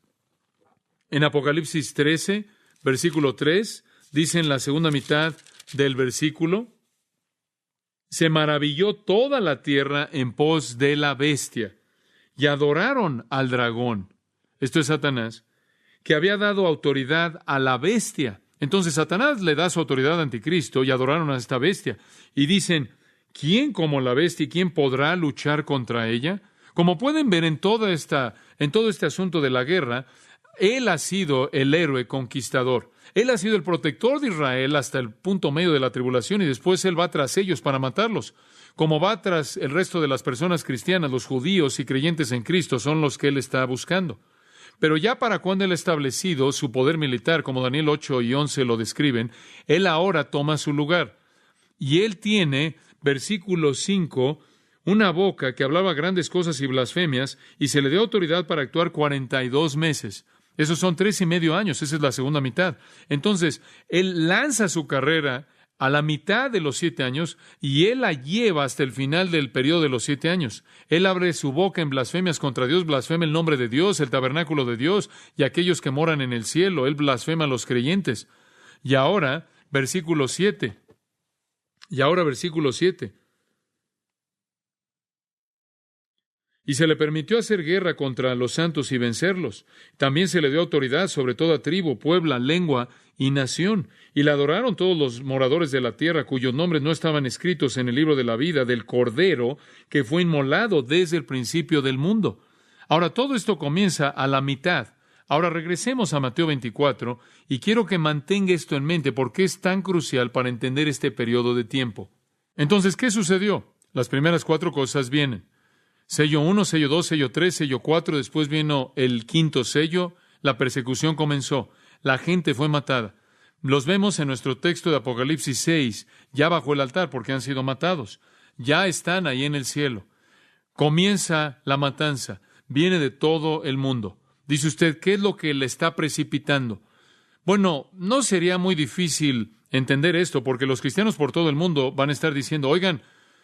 En Apocalipsis 13, versículo 3, dice en la segunda mitad del versículo, se maravilló toda la tierra en pos de la bestia y adoraron al dragón, esto es Satanás, que había dado autoridad a la bestia. Entonces Satanás le da su autoridad al anticristo y adoraron a esta bestia. Y dicen, ¿quién como la bestia y quién podrá luchar contra ella? Como pueden ver en todo este asunto de la guerra, él ha sido el héroe conquistador. Él ha sido el protector de Israel hasta el punto medio de la tribulación y después él va tras ellos para matarlos. Como va tras el resto de las personas cristianas, los judíos y creyentes en Cristo son los que él está buscando. Pero ya para cuando él ha establecido su poder militar, como Daniel 8 y 11 lo describen, él ahora toma su lugar. Y él tiene, versículo 5, una boca que hablaba grandes cosas y blasfemias, y se le dio autoridad para actuar 42 meses. Esos son 3.5 años, esa es la segunda mitad. Entonces, él lanza su carrera a la mitad de los 7 años y él la lleva hasta el final del periodo de los 7 años. Él abre su boca en blasfemias contra Dios, blasfema el nombre de Dios, el tabernáculo de Dios y aquellos que moran en el cielo. Él blasfema a los creyentes. Y ahora, versículo 7. Y se le permitió hacer guerra contra los santos y vencerlos. También se le dio autoridad sobre toda tribu, pueblo, lengua y nación. Y la adoraron todos los moradores de la tierra, cuyos nombres no estaban escritos en el libro de la vida del Cordero, que fue inmolado desde el principio del mundo. Ahora, todo esto comienza a la mitad. Ahora regresemos a Mateo 24, y quiero que mantenga esto en mente, porque es tan crucial para entender este periodo de tiempo. Entonces, ¿qué sucedió? Las primeras 4 cosas vienen. Sello 1, sello 2, sello 3, sello 4, después vino el quinto sello, la persecución comenzó, la gente fue matada. Los vemos en nuestro texto de Apocalipsis 6, ya bajo el altar porque han sido matados, ya están ahí en el cielo. Comienza la matanza. Viene de todo el mundo. Dice usted, ¿qué es lo que le está precipitando? Bueno, no sería muy difícil entender esto, porque los cristianos por todo el mundo van a estar diciendo, oigan,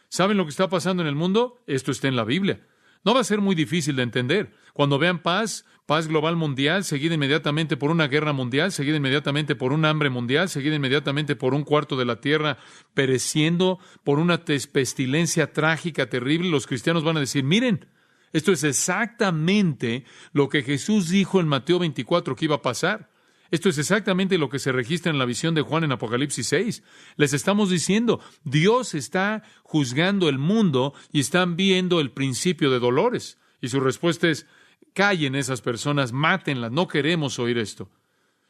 ¿saben lo que está pasando en el mundo? Esto está en la Biblia. No va a ser muy difícil de entender. Cuando vean paz global mundial, seguida inmediatamente por una guerra mundial, seguida inmediatamente por un hambre mundial, seguida inmediatamente por un cuarto de la tierra pereciendo, por una pestilencia trágica, terrible, los cristianos van a decir, miren, esto es exactamente lo que Jesús dijo en Mateo 24 que iba a pasar. Esto es exactamente lo que se registra en la visión de Juan en Apocalipsis 6. Les estamos diciendo, Dios está juzgando el mundo y están viendo el principio de dolores. Y su respuesta es, callen esas personas, mátenlas, no queremos oír esto.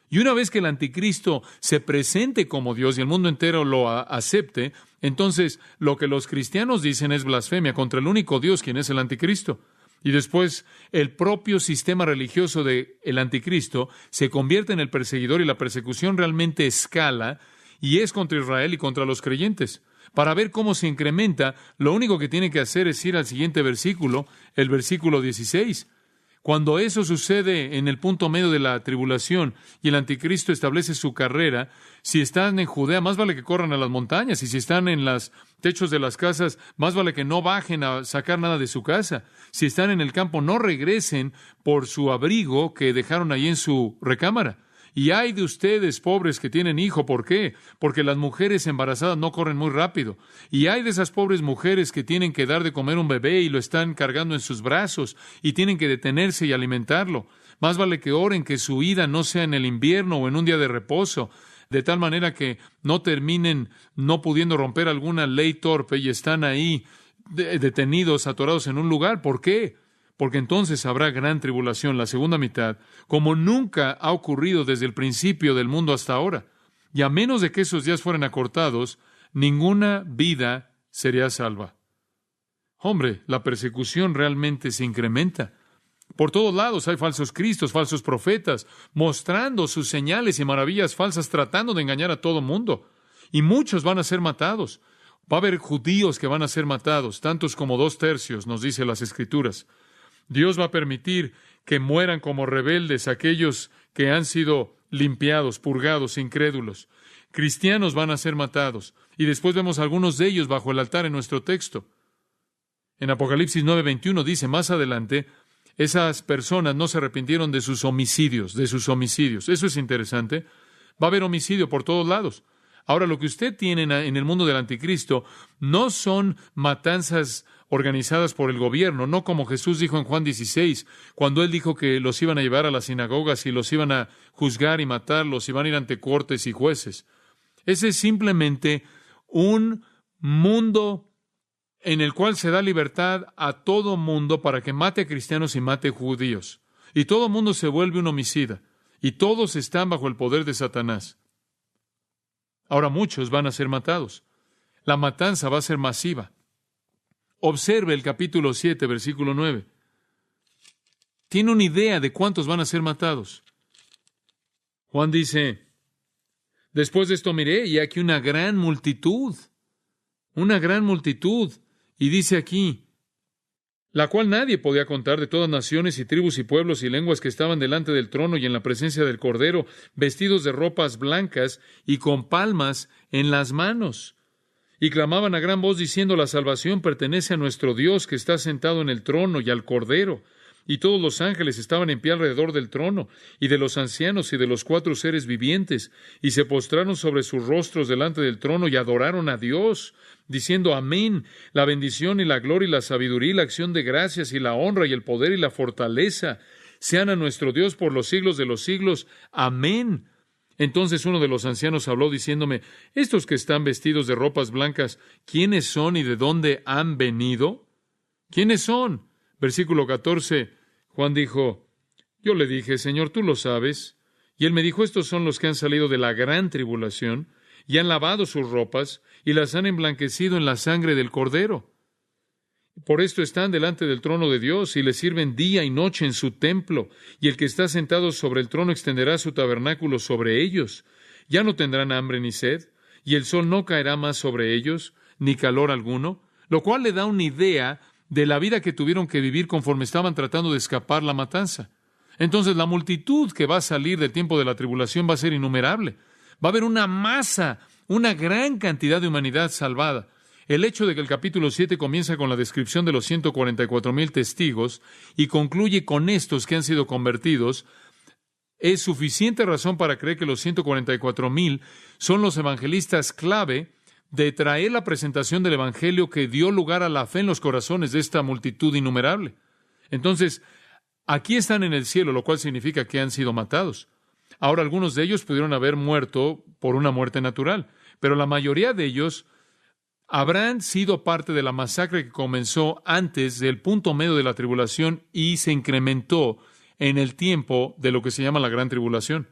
Y una vez que el anticristo se presente como Dios y el mundo entero lo acepte, entonces lo que los cristianos dicen es blasfemia contra el único Dios, quien es el anticristo. Y después el propio sistema religioso del anticristo se convierte en el perseguidor y la persecución realmente escala y es contra Israel y contra los creyentes. Para ver cómo se incrementa, lo único que tiene que hacer es ir al siguiente versículo, el versículo 16. Cuando eso sucede en el punto medio de la tribulación y el anticristo establece su carrera, si están en Judea, más vale que corran a las montañas, y si están en los techos de las casas, más vale que no bajen a sacar nada de su casa. Si están en el campo, no regresen por su abrigo que dejaron ahí en su recámara. Y hay de ustedes, pobres, que tienen hijo. ¿Por qué? Porque las mujeres embarazadas no corren muy rápido. Y hay de esas pobres mujeres que tienen que dar de comer a un bebé y lo están cargando en sus brazos y tienen que detenerse y alimentarlo. Más vale que oren que su ida no sea en el invierno o en un día de reposo, de tal manera que no terminen no pudiendo romper alguna ley torpe y están ahí detenidos, atorados en un lugar. ¿Por qué? Porque entonces habrá gran tribulación, la segunda mitad, como nunca ha ocurrido desde el principio del mundo hasta ahora. Y a menos de que esos días fueran acortados, ninguna vida sería salva. Hombre, la persecución realmente se incrementa. Por todos lados hay falsos cristos, falsos profetas, mostrando sus señales y maravillas falsas, tratando de engañar a todo mundo. Y muchos van a ser matados. Va a haber judíos que van a ser matados, tantos como 2/3, nos dice las Escrituras. Dios va a permitir que mueran como rebeldes aquellos que han sido limpiados, purgados, incrédulos. Cristianos van a ser matados. Y después vemos algunos de ellos bajo el altar en nuestro texto. En Apocalipsis 9:21 dice más adelante, esas personas no se arrepintieron de sus homicidios, Eso es interesante. Va a haber homicidio por todos lados. Ahora, lo que usted tiene en el mundo del anticristo no son matanzas organizadas por el gobierno, no como Jesús dijo en Juan 16, cuando Él dijo que los iban a llevar a las sinagogas y los iban a juzgar y matarlos y van a ir ante cortes y jueces. Ese es simplemente un mundo en el cual se da libertad a todo mundo para que mate a cristianos y mate a judíos. Y todo mundo se vuelve un homicida. Y todos están bajo el poder de Satanás. Ahora muchos van a ser matados. La matanza va a ser masiva. Observe el capítulo 7, versículo 9. Tiene una idea de cuántos van a ser matados. Juan dice, después de esto miré y aquí una gran multitud, y dice aquí, la cual nadie podía contar, de todas naciones y tribus y pueblos y lenguas que estaban delante del trono y en la presencia del Cordero, vestidos de ropas blancas y con palmas en las manos. Y clamaban a gran voz diciendo, la salvación pertenece a nuestro Dios que está sentado en el trono y al Cordero. Y todos los ángeles estaban en pie alrededor del trono, y de los ancianos y de los 4 seres vivientes, y se postraron sobre sus rostros delante del trono y adoraron a Dios, diciendo, amén, la bendición y la gloria y la sabiduría y la acción de gracias y la honra y el poder y la fortaleza sean a nuestro Dios por los siglos de los siglos. Amén. Entonces uno de los ancianos habló diciéndome, estos que están vestidos de ropas blancas, ¿quiénes son y de dónde han venido? ¿Quiénes son? Versículo 14, Juan dijo, yo le dije, Señor, tú lo sabes. Y él me dijo, estos son los que han salido de la gran tribulación y han lavado sus ropas y las han emblanquecido en la sangre del Cordero. Por esto están delante del trono de Dios y le sirven día y noche en su templo, y el que está sentado sobre el trono extenderá su tabernáculo sobre ellos. Ya no tendrán hambre ni sed, y el sol no caerá más sobre ellos, ni calor alguno, lo cual le da una idea de la vida que tuvieron que vivir conforme estaban tratando de escapar la matanza. Entonces, la multitud que va a salir del tiempo de la tribulación va a ser innumerable. Va a haber una masa, una gran cantidad de humanidad salvada. El hecho de que el capítulo 7 comienza con la descripción de los 144,000 testigos y concluye con estos que han sido convertidos, es suficiente razón para creer que los 144,000 son los evangelistas clave de traer la presentación del evangelio que dio lugar a la fe en los corazones de esta multitud innumerable. Entonces, aquí están en el cielo, lo cual significa que han sido matados. Ahora, algunos de ellos pudieron haber muerto por una muerte natural, pero la mayoría de ellos habrán sido parte de la masacre que comenzó antes del punto medio de la tribulación y se incrementó en el tiempo de lo que se llama la gran tribulación.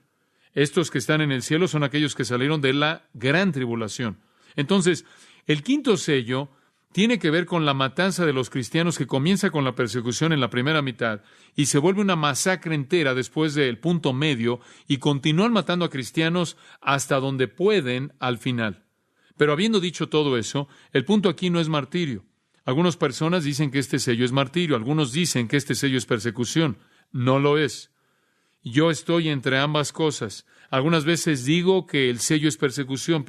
Estos que están en el cielo son aquellos que salieron de la gran tribulación. Entonces, el quinto sello tiene que ver con la matanza de los cristianos que comienza con la persecución en la primera mitad y se vuelve una masacre entera después del punto medio y continúan matando a cristianos hasta donde pueden al final. Pero habiendo dicho todo eso, el punto aquí no es martirio. Algunas personas dicen que este sello es martirio, algunos dicen que este sello es persecución. No lo es. Yo estoy entre ambas cosas. Algunas veces digo que el sello es persecución,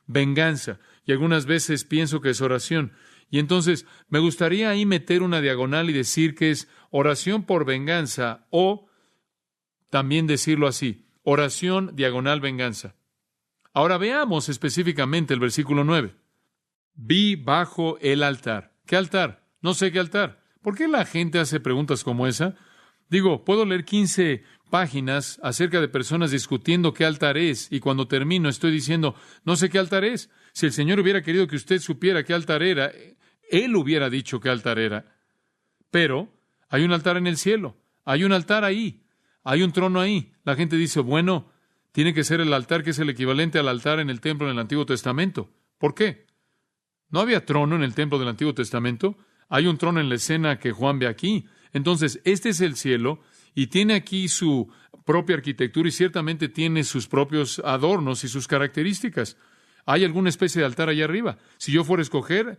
venganza, y algunas veces pienso que es oración. Y entonces me gustaría ahí meter una diagonal y decir que es oración por venganza o también decirlo así, oración diagonal venganza. Ahora veamos específicamente el versículo 9. Vi bajo el altar. ¿Qué altar? No sé qué altar. ¿Por qué la gente hace preguntas como esa? Digo, puedo leer 15 páginas acerca de personas discutiendo qué altar es y cuando termino estoy diciendo, no sé qué altar es. Si el Señor hubiera querido que usted supiera qué altar era, Él hubiera dicho qué altar era. Pero hay un altar en el cielo, hay un altar ahí, hay un trono ahí. La gente dice, bueno, tiene que ser el altar que es el equivalente al altar en el templo en el Antiguo Testamento. ¿Por qué? ¿No había trono en el templo del Antiguo Testamento? Hay un trono en la escena que Juan ve aquí. Entonces, este es el cielo y tiene aquí su propia arquitectura y ciertamente tiene sus propios adornos y sus características. Hay alguna especie de altar allá arriba. Si yo fuera a escoger,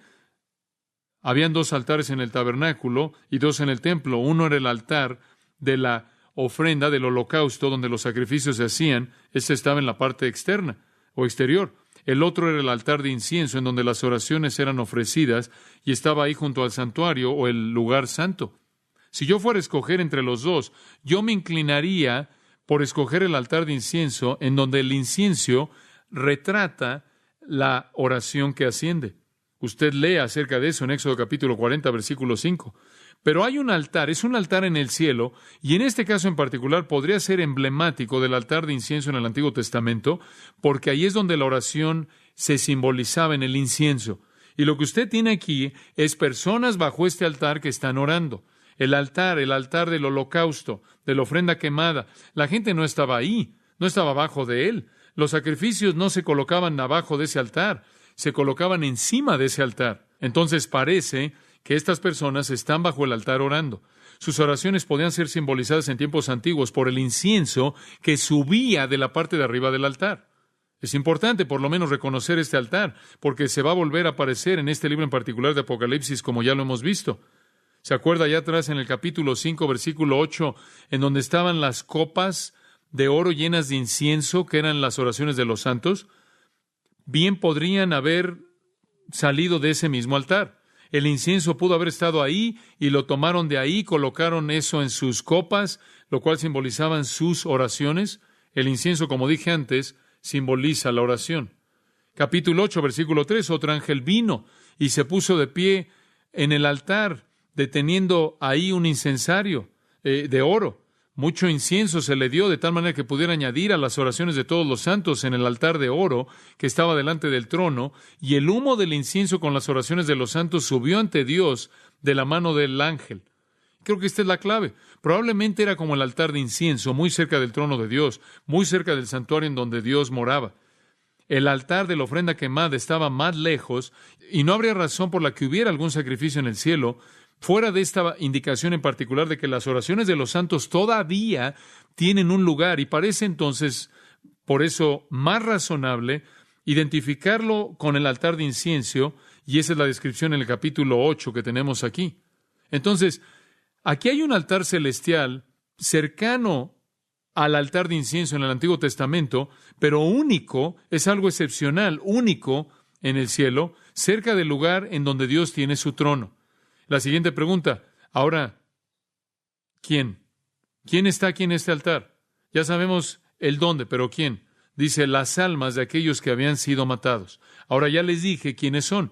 habían 2 altares en el tabernáculo y 2 en el templo. Uno era el altar de la ofrenda del holocausto, donde los sacrificios se hacían. Ese estaba en la parte externa o exterior. El otro era el altar de incienso, en donde las oraciones eran ofrecidas y estaba ahí junto al santuario o el lugar santo. Si yo fuera a escoger entre los dos, yo me inclinaría por escoger el altar de incienso, en donde el incienso retrata la oración que asciende. Usted lee acerca de eso en Éxodo capítulo 40, versículo 5. Pero hay un altar, es un altar en el cielo, y en este caso en particular podría ser emblemático del altar de incienso en el Antiguo Testamento, porque ahí es donde la oración se simbolizaba en el incienso. Y lo que usted tiene aquí es personas bajo este altar que están orando. El altar del holocausto, de la ofrenda quemada. La gente no estaba ahí, no estaba abajo de él. Los sacrificios no se colocaban abajo de ese altar, se colocaban encima de ese altar. Entonces parece que estas personas están bajo el altar orando. Sus oraciones podían ser simbolizadas en tiempos antiguos por el incienso que subía de la parte de arriba del altar. Es importante por lo menos reconocer este altar, porque se va a volver a aparecer en este libro en particular de Apocalipsis, como ya lo hemos visto. ¿Se acuerda allá atrás en el capítulo 5, versículo 8, en donde estaban las copas de oro llenas de incienso, que eran las oraciones de los santos? Bien podrían haber salido de ese mismo altar. El incienso pudo haber estado ahí y lo tomaron de ahí, colocaron eso en sus copas, lo cual simbolizaban sus oraciones. El incienso, como dije antes, simboliza la oración. Capítulo 8, versículo 3, otro ángel vino y se puso de pie en el altar, deteniendo ahí un incensario de oro. Mucho incienso se le dio de tal manera que pudiera añadir a las oraciones de todos los santos en el altar de oro que estaba delante del trono, y el humo del incienso con las oraciones de los santos subió ante Dios de la mano del ángel. Creo que esta es la clave. Probablemente era como el altar de incienso, muy cerca del trono de Dios, muy cerca del santuario en donde Dios moraba. El altar de la ofrenda quemada estaba más lejos, y no habría razón por la que hubiera algún sacrificio en el cielo, fuera de esta indicación en particular de que las oraciones de los santos todavía tienen un lugar, y parece entonces, por eso, más razonable identificarlo con el altar de incienso Y esa es la descripción en el capítulo 8 que tenemos aquí. Entonces, aquí hay un altar celestial cercano al altar de incienso en el Antiguo Testamento, pero único, es algo excepcional, único en el cielo, cerca del lugar en donde Dios tiene su trono. La siguiente pregunta, ahora, ¿quién? ¿Quién está aquí en este altar? Ya sabemos el dónde, pero ¿quién? Dice, las almas de aquellos que habían sido matados. Ahora ya les dije quiénes son.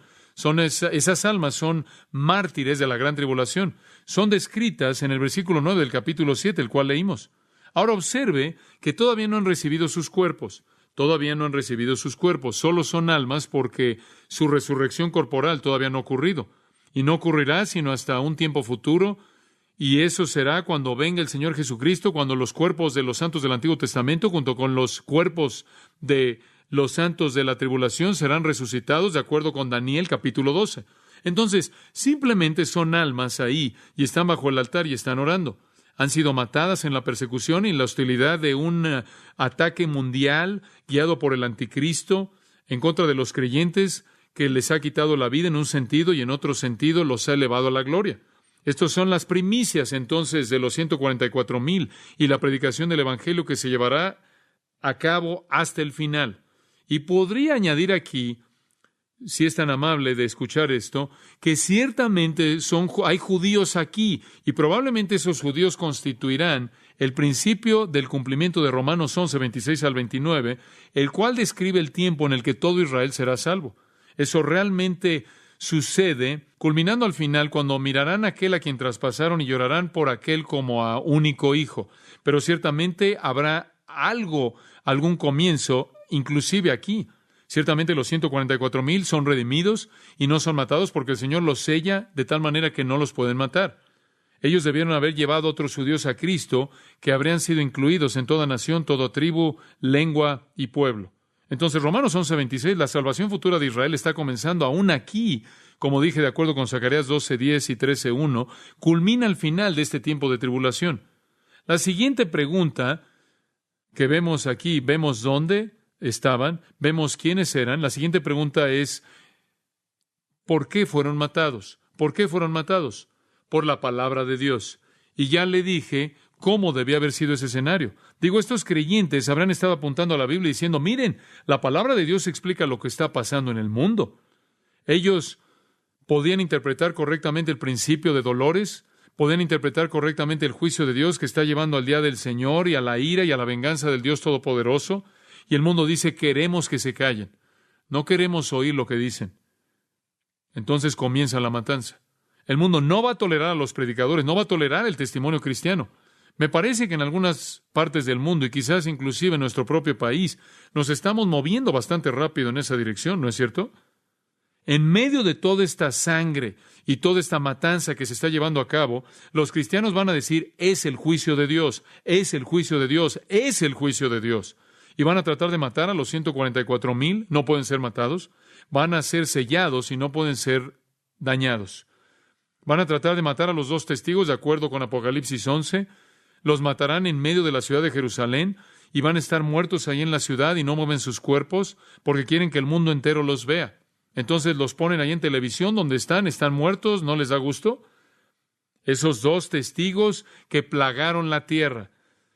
Esas almas son mártires de la gran tribulación. Son descritas en el versículo 9 del capítulo 7, el cual leímos. Ahora observe que todavía no han recibido sus cuerpos. Todavía no han recibido sus cuerpos. Solo son almas porque su resurrección corporal todavía no ha ocurrido. Y no ocurrirá sino hasta un tiempo futuro. Y eso será cuando venga el Señor Jesucristo, cuando los cuerpos de los santos del Antiguo Testamento, junto con los cuerpos de los santos de la tribulación, serán resucitados de acuerdo con Daniel capítulo 12. Entonces, simplemente son almas ahí y están bajo el altar y están orando. Han sido matadas en la persecución y en la hostilidad de un ataque mundial guiado por el anticristo en contra de los creyentes, que les ha quitado la vida en un sentido y en otro sentido los ha elevado a la gloria. Estas son las primicias entonces de los 144,000 y la predicación del Evangelio que se llevará a cabo hasta el final. Y podría añadir aquí, si es tan amable de escuchar esto, que ciertamente hay judíos aquí y probablemente esos judíos constituirán el principio del cumplimiento de Romanos 11, 26 al 29, el cual describe el tiempo en el que todo Israel será salvo. Eso realmente sucede, culminando al final, cuando mirarán a aquel a quien traspasaron y llorarán por aquel como a único hijo. Pero ciertamente habrá algún comienzo, inclusive aquí. Ciertamente los 144,000 son redimidos y no son matados porque el Señor los sella de tal manera que no los pueden matar. Ellos debieron haber llevado a otros judíos a Cristo que habrían sido incluidos en toda nación, toda tribu, lengua y pueblo. Entonces, Romanos 11:26, la salvación futura de Israel está comenzando aún aquí, como dije de acuerdo con Zacarías 12:10 y 13:1, culmina al final de este tiempo de tribulación. La siguiente pregunta que vemos aquí, vemos dónde estaban, vemos quiénes eran. La siguiente pregunta es, ¿por qué fueron matados? ¿Por qué fueron matados? Por la palabra de Dios. Y ya le dije cómo debía haber sido ese escenario. Digo, estos creyentes habrán estado apuntando a la Biblia diciendo, miren, la palabra de Dios explica lo que está pasando en el mundo. Ellos podían interpretar correctamente el principio de dolores, podían interpretar correctamente el juicio de Dios que está llevando al día del Señor y a la ira y a la venganza del Dios Todopoderoso. Y el mundo dice, queremos que se callen. No queremos oír lo que dicen. Entonces comienza la matanza. El mundo no va a tolerar a los predicadores, no va a tolerar el testimonio cristiano. Me parece que en algunas partes del mundo, y quizás inclusive en nuestro propio país, nos estamos moviendo bastante rápido en esa dirección, ¿no es cierto? En medio de toda esta sangre y toda esta matanza que se está llevando a cabo, los cristianos van a decir, es el juicio de Dios, es el juicio de Dios, es el juicio de Dios. Y van a tratar de matar a los 144,000, no pueden ser matados. Van a ser sellados y no pueden ser dañados. Van a tratar de matar a los 2 testigos, de acuerdo con Apocalipsis 11. Los matarán en medio de la ciudad de Jerusalén y van a estar muertos ahí en la ciudad y no mueven sus cuerpos porque quieren que el mundo entero los vea. Entonces los ponen ahí en televisión donde están muertos, ¿no les da gusto? Esos 2 testigos que plagaron la tierra.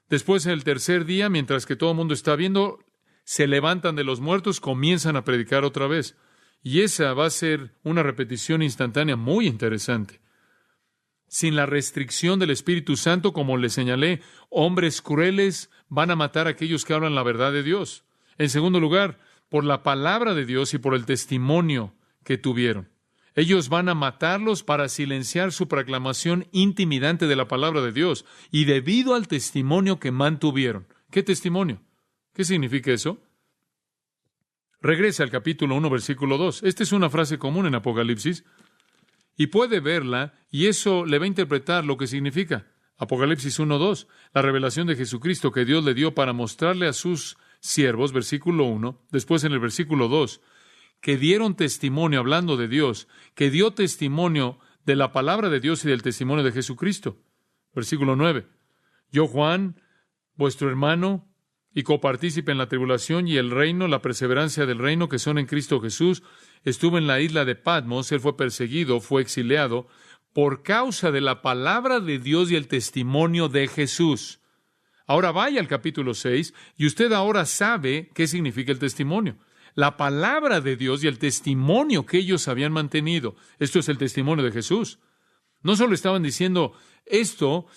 Después, en el tercer día, mientras que todo el mundo está viendo, se levantan de los muertos, comienzan a predicar otra vez. Y esa va a ser una repetición instantánea muy interesante. Sin la restricción del Espíritu Santo, como les señalé, hombres crueles van a matar a aquellos que hablan la verdad de Dios. En segundo lugar, por la palabra de Dios y por el testimonio que tuvieron. Ellos van a matarlos para silenciar su proclamación intimidante de la palabra de Dios y debido al testimonio que mantuvieron. ¿Qué testimonio? ¿Qué significa eso? Regresa al capítulo 1, versículo 2. Esta es una frase común en Apocalipsis y puede verla y eso le va a interpretar lo que significa. Apocalipsis 1:2, la revelación de Jesucristo que Dios le dio para mostrarle a sus siervos, versículo 1, después en el versículo 2, que dieron testimonio hablando de Dios, que dio testimonio de la palabra de Dios y del testimonio de Jesucristo. Versículo 9, yo, Juan, vuestro hermano y copartícipe en la tribulación y el reino, la perseverancia del reino que son en Cristo Jesús. Estuvo en la isla de Patmos, él fue perseguido, fue exiliado, por causa de la palabra de Dios y el testimonio de Jesús. Ahora vaya al capítulo 6 y usted ahora sabe qué significa el testimonio. La palabra de Dios y el testimonio que ellos habían mantenido. Esto es el testimonio de Jesús. No solo estaban diciendo esto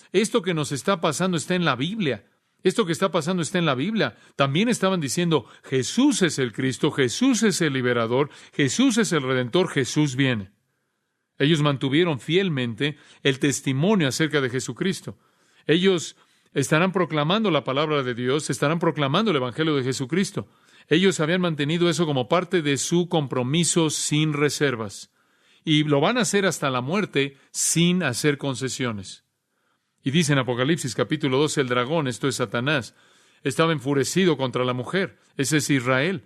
que nos está pasando está en la Biblia. Esto que está pasando está en la Biblia. También estaban diciendo Jesús es el Cristo, Jesús es el liberador, Jesús es el Redentor, Jesús viene. Ellos mantuvieron fielmente el testimonio acerca de Jesucristo. Ellos estarán proclamando la palabra de Dios, estarán proclamando el Evangelio de Jesucristo. Ellos habían mantenido eso como parte de su compromiso sin reservas. Y lo van a hacer hasta la muerte sin hacer concesiones. Y dice en Apocalipsis capítulo 12, el dragón, esto es Satanás, estaba enfurecido contra la mujer, ese es Israel,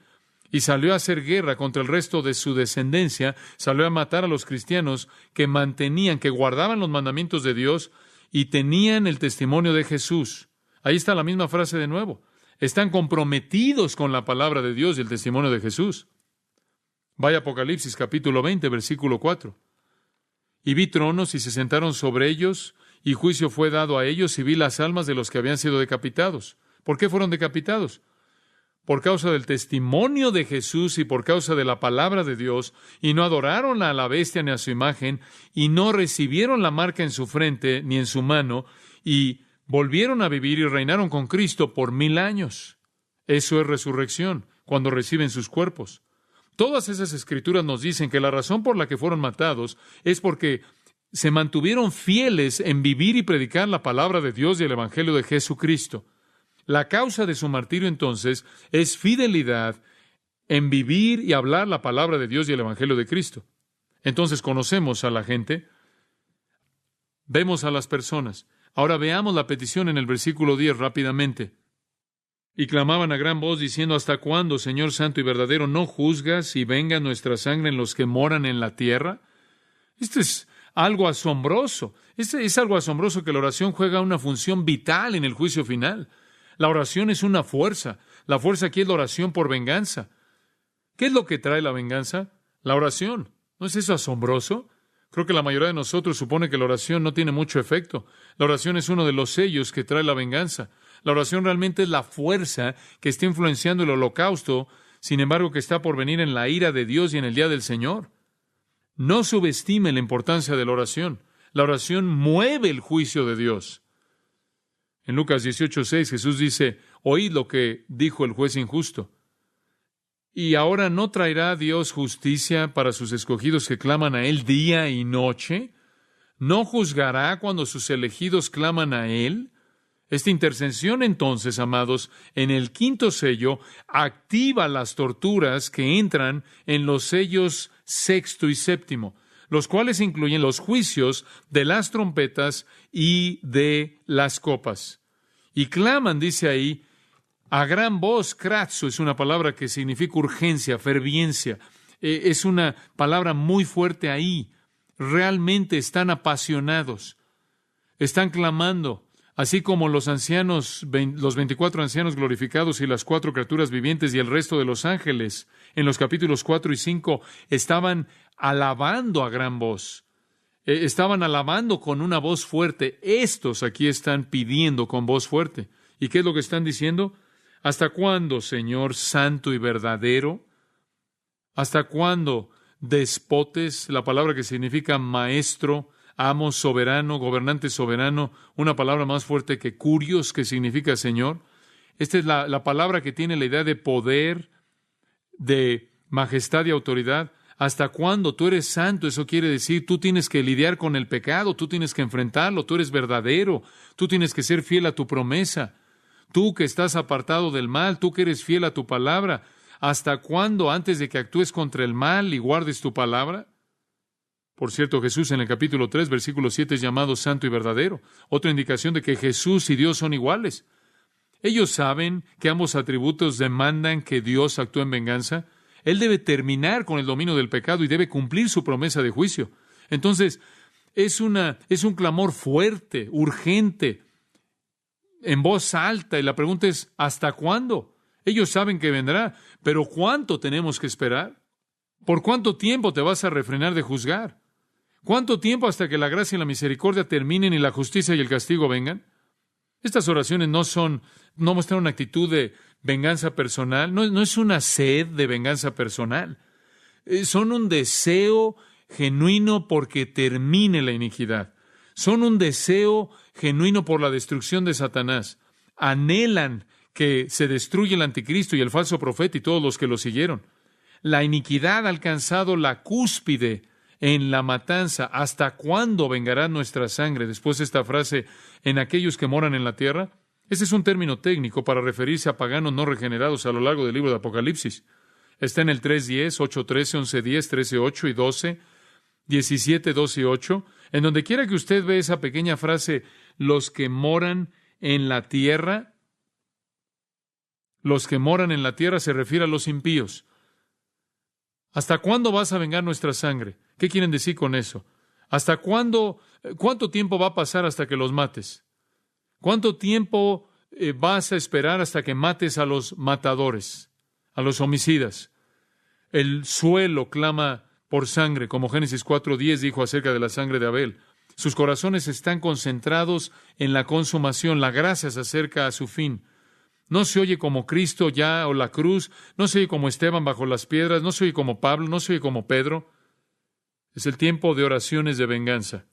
y salió a hacer guerra contra el resto de su descendencia, salió a matar a los cristianos que mantenían, que guardaban los mandamientos de Dios y tenían el testimonio de Jesús. Ahí está la misma frase de nuevo. Están comprometidos con la palabra de Dios y el testimonio de Jesús. Vaya Apocalipsis capítulo 20, versículo 4. Y vi tronos y se sentaron sobre ellos, y juicio fue dado a ellos, y vi las almas de los que habían sido decapitados. ¿Por qué fueron decapitados? Por causa del testimonio de Jesús y por causa de la palabra de Dios, y no adoraron a la bestia ni a su imagen, y no recibieron la marca en su frente ni en su mano, y volvieron a vivir y reinaron con Cristo por 1000 años. Eso es resurrección, cuando reciben sus cuerpos. Todas esas escrituras nos dicen que la razón por la que fueron matados es porque se mantuvieron fieles en vivir y predicar la palabra de Dios y el Evangelio de Jesucristo. La causa de su martirio entonces es fidelidad en vivir y hablar la palabra de Dios y el Evangelio de Cristo. Entonces conocemos a la gente, vemos a las personas. Ahora veamos la petición en el versículo 10 rápidamente. Y clamaban a gran voz diciendo, ¿hasta cuándo, Señor santo y verdadero, no juzgas y venga nuestra sangre en los que moran en la tierra? Esto es algo asombroso. Es algo asombroso que la oración juega una función vital en el juicio final. La oración es una fuerza. La fuerza aquí es la oración por venganza. ¿Qué es lo que trae la venganza? La oración. ¿No es eso asombroso? Creo que la mayoría de nosotros supone que la oración no tiene mucho efecto. La oración es uno de los sellos que trae la venganza. La oración realmente es la fuerza que está influenciando el holocausto, sin embargo que está por venir en la ira de Dios y en el día del Señor. No subestime la importancia de la oración. La oración mueve el juicio de Dios. En Lucas 18:6 Jesús dice, oíd lo que dijo el juez injusto. ¿Y ahora no traerá Dios justicia para sus escogidos que claman a Él día y noche? ¿No juzgará cuando sus elegidos claman a Él? Esta intercesión, entonces, amados, en el quinto sello, activa las torturas que entran en los sellos sexto y séptimo, los cuales incluyen los juicios de las trompetas y de las copas. Y claman, dice ahí, a gran voz, kratzo, es una palabra que significa urgencia, ferviencia. Es una palabra muy fuerte ahí. Realmente están apasionados. Están clamando. Así como los ancianos, los 24 ancianos glorificados y las 4 criaturas vivientes y el resto de los ángeles, en los capítulos 4 y 5, estaban alabando a gran voz. Estaban alabando con una voz fuerte. Estos aquí están pidiendo con voz fuerte. ¿Y qué es lo que están diciendo? ¿Hasta cuándo, Señor santo y verdadero? ¿Hasta cuándo despotes? La palabra que significa maestro, amo, soberano, gobernante soberano, una palabra más fuerte que curios, que significa Señor. Esta es la palabra que tiene la idea de poder, de majestad y autoridad. ¿Hasta cuándo? Tú eres santo, eso quiere decir, tú tienes que lidiar con el pecado, tú tienes que enfrentarlo, tú eres verdadero, tú tienes que ser fiel a tu promesa. Tú que estás apartado del mal, tú que eres fiel a tu palabra. ¿Hasta cuándo antes de que actúes contra el mal y guardes tu palabra? Por cierto, Jesús en el capítulo 3, versículo 7 es llamado santo y verdadero. Otra indicación de que Jesús y Dios son iguales. Ellos saben que ambos atributos demandan que Dios actúe en venganza. Él debe terminar con el dominio del pecado y debe cumplir su promesa de juicio. Entonces, es un clamor fuerte, urgente. en voz alta, y la pregunta es, ¿hasta cuándo? Ellos saben que vendrá, pero ¿cuánto tenemos que esperar? ¿Por cuánto tiempo te vas a refrenar de juzgar? ¿Cuánto tiempo hasta que la gracia y la misericordia terminen y la justicia y el castigo vengan? Estas oraciones no muestran una actitud de venganza personal, no es una sed de venganza personal. Son un deseo genuino porque termine la iniquidad. Son un deseo genuino por la destrucción de Satanás. Anhelan que se destruya el anticristo y el falso profeta y todos los que lo siguieron. La iniquidad ha alcanzado la cúspide en la matanza. ¿Hasta cuándo vengará nuestra sangre? Después de esta frase, en aquellos que moran en la tierra. Ese es un término técnico para referirse a paganos no regenerados a lo largo del libro de Apocalipsis. Está en el 3:10, 8:13, 11:10, 13:8 y 12, 17, 12 y 8. En donde quiera que usted ve esa pequeña frase, los que moran en la tierra, se refiere a los impíos. ¿Hasta cuándo vas a vengar nuestra sangre? ¿Qué quieren decir con eso? ¿Hasta cuándo? ¿Cuánto tiempo va a pasar hasta que los mates? ¿Cuánto tiempo vas a esperar hasta que mates a los matadores, a los homicidas? El suelo clama por sangre, como Génesis 4:10 dijo acerca de la sangre de Abel. Sus corazones están concentrados en la consumación, la gracia se acerca a su fin. No se oye como Cristo ya o la cruz, no se oye como Esteban bajo las piedras, no se oye como Pablo, no se oye como Pedro. Es el tiempo de oraciones de venganza.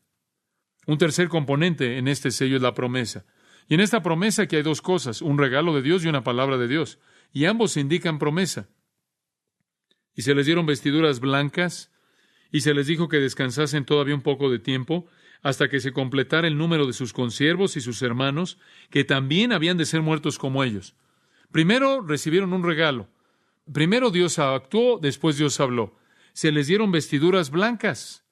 Un tercer componente en este sello es la promesa. Y en esta promesa aquí hay dos cosas, un regalo de Dios y una palabra de Dios. Y ambos indican promesa. Y se les dieron vestiduras blancas, y se les dijo que descansasen todavía un poco de tiempo, hasta que se completara el número de sus consiervos y sus hermanos, que también habían de ser muertos como ellos. Primero recibieron un regalo. Primero Dios actuó, después Dios habló. Se les dieron vestiduras blancas.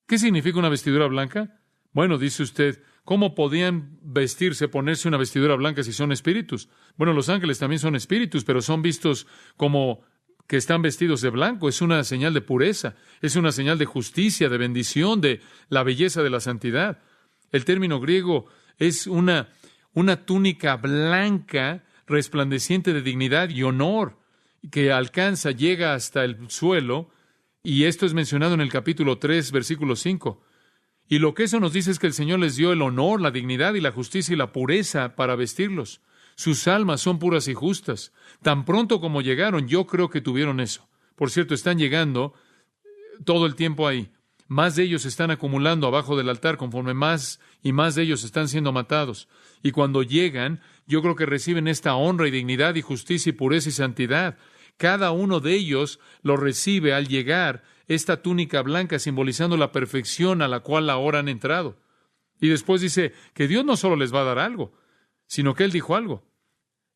¿Qué significa una vestidura blanca? Bueno, dice usted, ¿cómo podían ponerse una vestidura blanca si son espíritus? Bueno, los ángeles también son espíritus, pero son vistos como que están vestidos de blanco. Es una señal de pureza, es una señal de justicia, de bendición, de la belleza de la santidad. El término griego es una túnica blanca, resplandeciente de dignidad y honor, que llega hasta el suelo, y esto es mencionado en el capítulo 3, versículo 5. Y lo que eso nos dice es que el Señor les dio el honor, la dignidad y la justicia y la pureza para vestirlos. Sus almas son puras y justas. Tan pronto como llegaron, yo creo que tuvieron eso. Por cierto, están llegando todo el tiempo ahí. Más de ellos están acumulando abajo del altar conforme más y más de ellos están siendo matados. Y cuando llegan, yo creo que reciben esta honra y dignidad y justicia y pureza y santidad. Cada uno de ellos lo recibe al llegar esta túnica blanca simbolizando la perfección a la cual ahora han entrado. Y después dice que Dios no solo les va a dar algo, sino que Él dijo algo.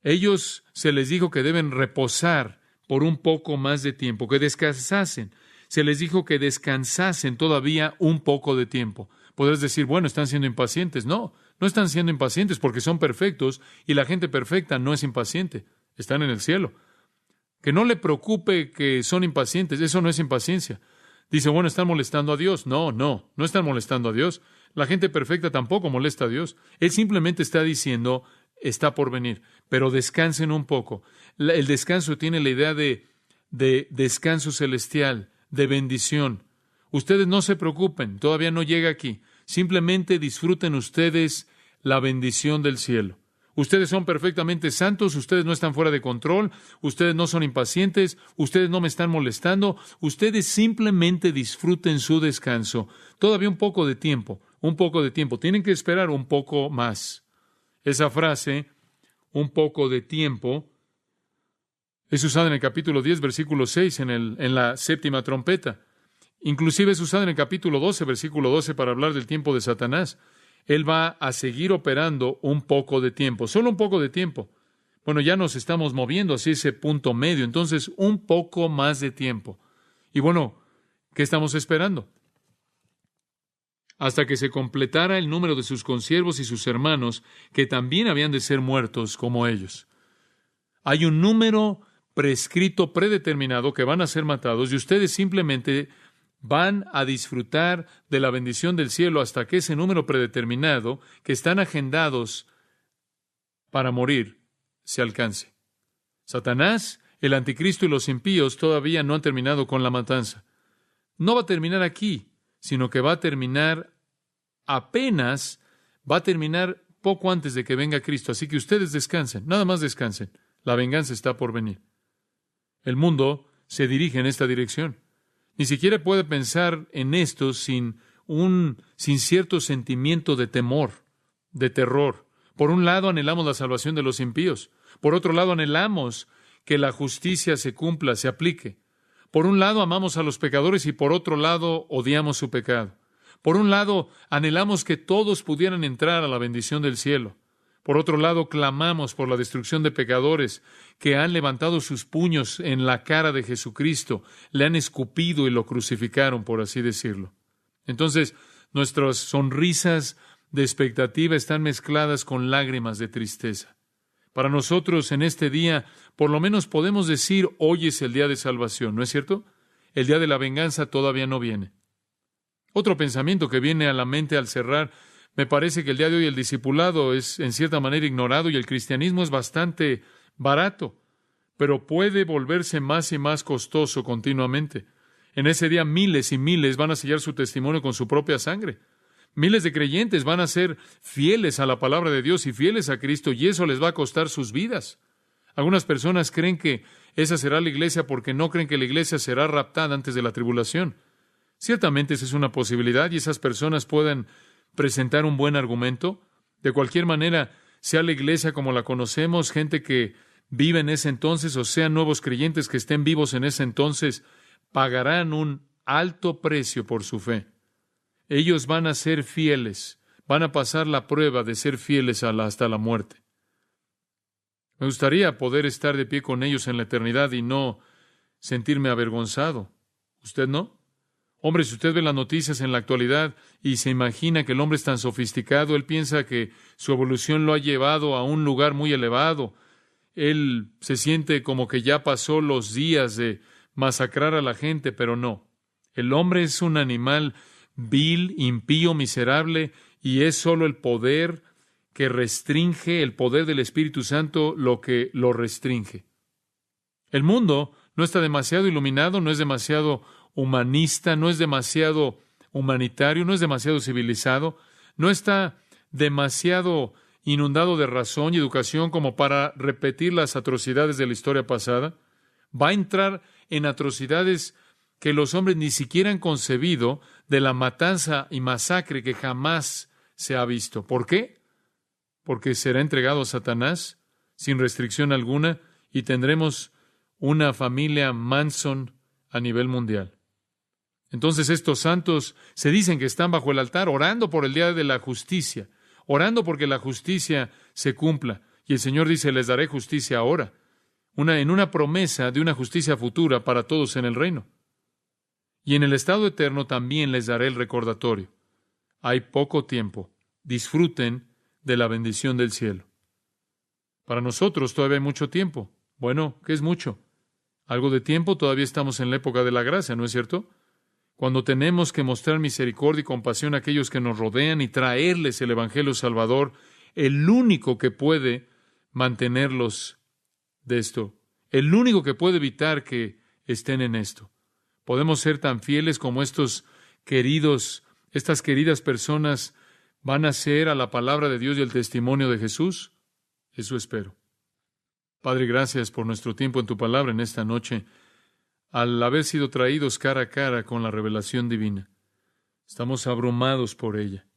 Ellos se les dijo que deben reposar por un poco más de tiempo, que descansasen. Se les dijo que descansasen todavía un poco de tiempo. Podrás decir, bueno, están siendo impacientes. No están siendo impacientes porque son perfectos y la gente perfecta no es impaciente. Están en el cielo. Que no le preocupe que son impacientes, eso no es impaciencia. Dice, bueno, están molestando a Dios. No están molestando a Dios. La gente perfecta tampoco molesta a Dios. Él simplemente está diciendo, está por venir, pero descansen un poco. El descanso tiene la idea de descanso celestial, de bendición. Ustedes no se preocupen, todavía no llega aquí. Simplemente disfruten ustedes la bendición del cielo. Ustedes son perfectamente santos, ustedes no están fuera de control, ustedes no son impacientes, ustedes no me están molestando, ustedes simplemente disfruten su descanso. Todavía un poco de tiempo. Tienen que esperar un poco más. Esa frase, un poco de tiempo, es usada en el capítulo 10, versículo 6, en la séptima trompeta. Inclusive es usada en el capítulo 12, versículo 12, para hablar del tiempo de Satanás. Él va a seguir operando un poco de tiempo, solo un poco de tiempo. Bueno, ya nos estamos moviendo hacia ese punto medio, entonces un poco más de tiempo. Y bueno, ¿qué estamos esperando? Hasta que se completara el número de sus consiervos y sus hermanos, que también habían de ser muertos como ellos. Hay un número prescrito, predeterminado, que van a ser matados, y ustedes simplemente van a disfrutar de la bendición del cielo hasta que ese número predeterminado, que están agendados para morir se alcance. Satanás, el anticristo y los impíos todavía no han terminado con la matanza. No va a terminar aquí, sino que va a terminar poco antes de que venga Cristo. Así que ustedes descansen, nada más descansen. La venganza está por venir. El mundo se dirige en esta dirección. Ni siquiera puede pensar en esto sin cierto sentimiento de temor, de terror. Por un lado, anhelamos la salvación de los impíos. Por otro lado, anhelamos que la justicia se cumpla, se aplique. Por un lado, amamos a los pecadores y por otro lado, odiamos su pecado. Por un lado, anhelamos que todos pudieran entrar a la bendición del cielo. Por otro lado, clamamos por la destrucción de pecadores que han levantado sus puños en la cara de Jesucristo, le han escupido y lo crucificaron, por así decirlo. Entonces, nuestras sonrisas de expectativa están mezcladas con lágrimas de tristeza. Para nosotros, en este día, por lo menos podemos decir, hoy es el día de salvación, ¿no es cierto? El día de la venganza todavía no viene. Otro pensamiento que viene a la mente al cerrar, me parece que el día de hoy el discipulado es en cierta manera ignorado y el cristianismo es bastante barato, pero puede volverse más y más costoso continuamente. En ese día miles y miles van a sellar su testimonio con su propia sangre. Miles de creyentes van a ser fieles a la palabra de Dios y fieles a Cristo, y eso les va a costar sus vidas. Algunas personas creen que esa será la iglesia porque no creen que la iglesia será raptada antes de la tribulación. Ciertamente esa es una posibilidad y esas personas pueden presentar un buen argumento. De cualquier manera, sea la iglesia como la conocemos, gente que vive en ese entonces, o sean nuevos creyentes que estén vivos en ese entonces, pagarán un alto precio por su fe. Ellos van a ser fieles, van a pasar la prueba de ser fieles hasta la muerte. Me gustaría poder estar de pie con ellos en la eternidad y no sentirme avergonzado. ¿Usted no? Hombre, si usted ve las noticias en la actualidad y se imagina que el hombre es tan sofisticado, él piensa que su evolución lo ha llevado a un lugar muy elevado. Él se siente como que ya pasó los días de masacrar a la gente, pero no. El hombre es un animal vil, impío, miserable, y es solo el poder que restringe, el poder del Espíritu Santo, lo que lo restringe. El mundo no está demasiado iluminado, no es demasiado humanista, no es demasiado humanitario, no es demasiado civilizado, no está demasiado inundado de razón y educación como para repetir las atrocidades de la historia pasada. Va a entrar en atrocidades que los hombres ni siquiera han concebido, de la matanza y masacre que jamás se ha visto. ¿Por qué? Porque será entregado a Satanás sin restricción alguna y tendremos una familia Manson a nivel mundial. Entonces estos santos se dicen que están bajo el altar orando por el día de la justicia, orando porque la justicia se cumpla. Y el Señor dice, les daré justicia ahora, en una promesa de una justicia futura para todos en el reino. Y en el estado eterno también les daré el recordatorio. Hay poco tiempo. Disfruten de la bendición del cielo. Para nosotros todavía hay mucho tiempo. Bueno, ¿qué es mucho? Algo de tiempo, todavía estamos en la época de la gracia, ¿no es cierto? Cuando tenemos que mostrar misericordia y compasión a aquellos que nos rodean y traerles el Evangelio Salvador, el único que puede mantenerlos de esto, el único que puede evitar que estén en esto. Podemos ser tan fieles como estas queridas personas van a ser a la palabra de Dios y el testimonio de Jesús. Eso espero. Padre, gracias por nuestro tiempo en tu palabra en esta noche. Al haber sido traídos cara a cara con la revelación divina, estamos abrumados por ella.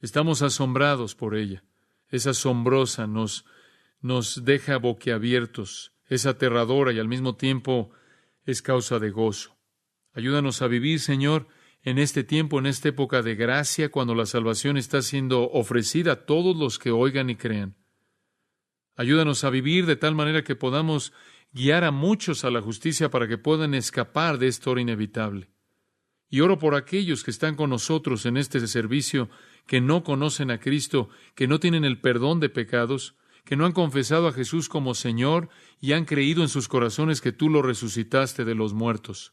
Estamos asombrados por ella. Es asombrosa, nos deja boquiabiertos. Es aterradora y al mismo tiempo es causa de gozo. Ayúdanos a vivir, Señor, en este tiempo, en esta época de gracia, cuando la salvación está siendo ofrecida a todos los que oigan y crean. Ayúdanos a vivir de tal manera que podamos guiar a muchos a la justicia para que puedan escapar de esta hora inevitable. Y oro por aquellos que están con nosotros en este servicio, que no conocen a Cristo, que no tienen el perdón de pecados, que no han confesado a Jesús como Señor y han creído en sus corazones que tú lo resucitaste de los muertos.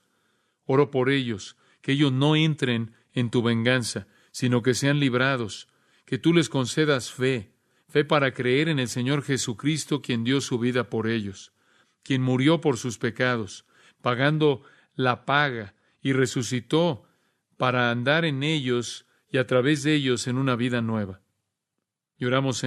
Oro por ellos, que ellos no entren en tu venganza, sino que sean librados, que tú les concedas fe Fe para creer en el Señor Jesucristo, quien dio su vida por ellos, quien murió por sus pecados, pagando la paga, y resucitó para andar en ellos y a través de ellos en una vida nueva. Y oramos,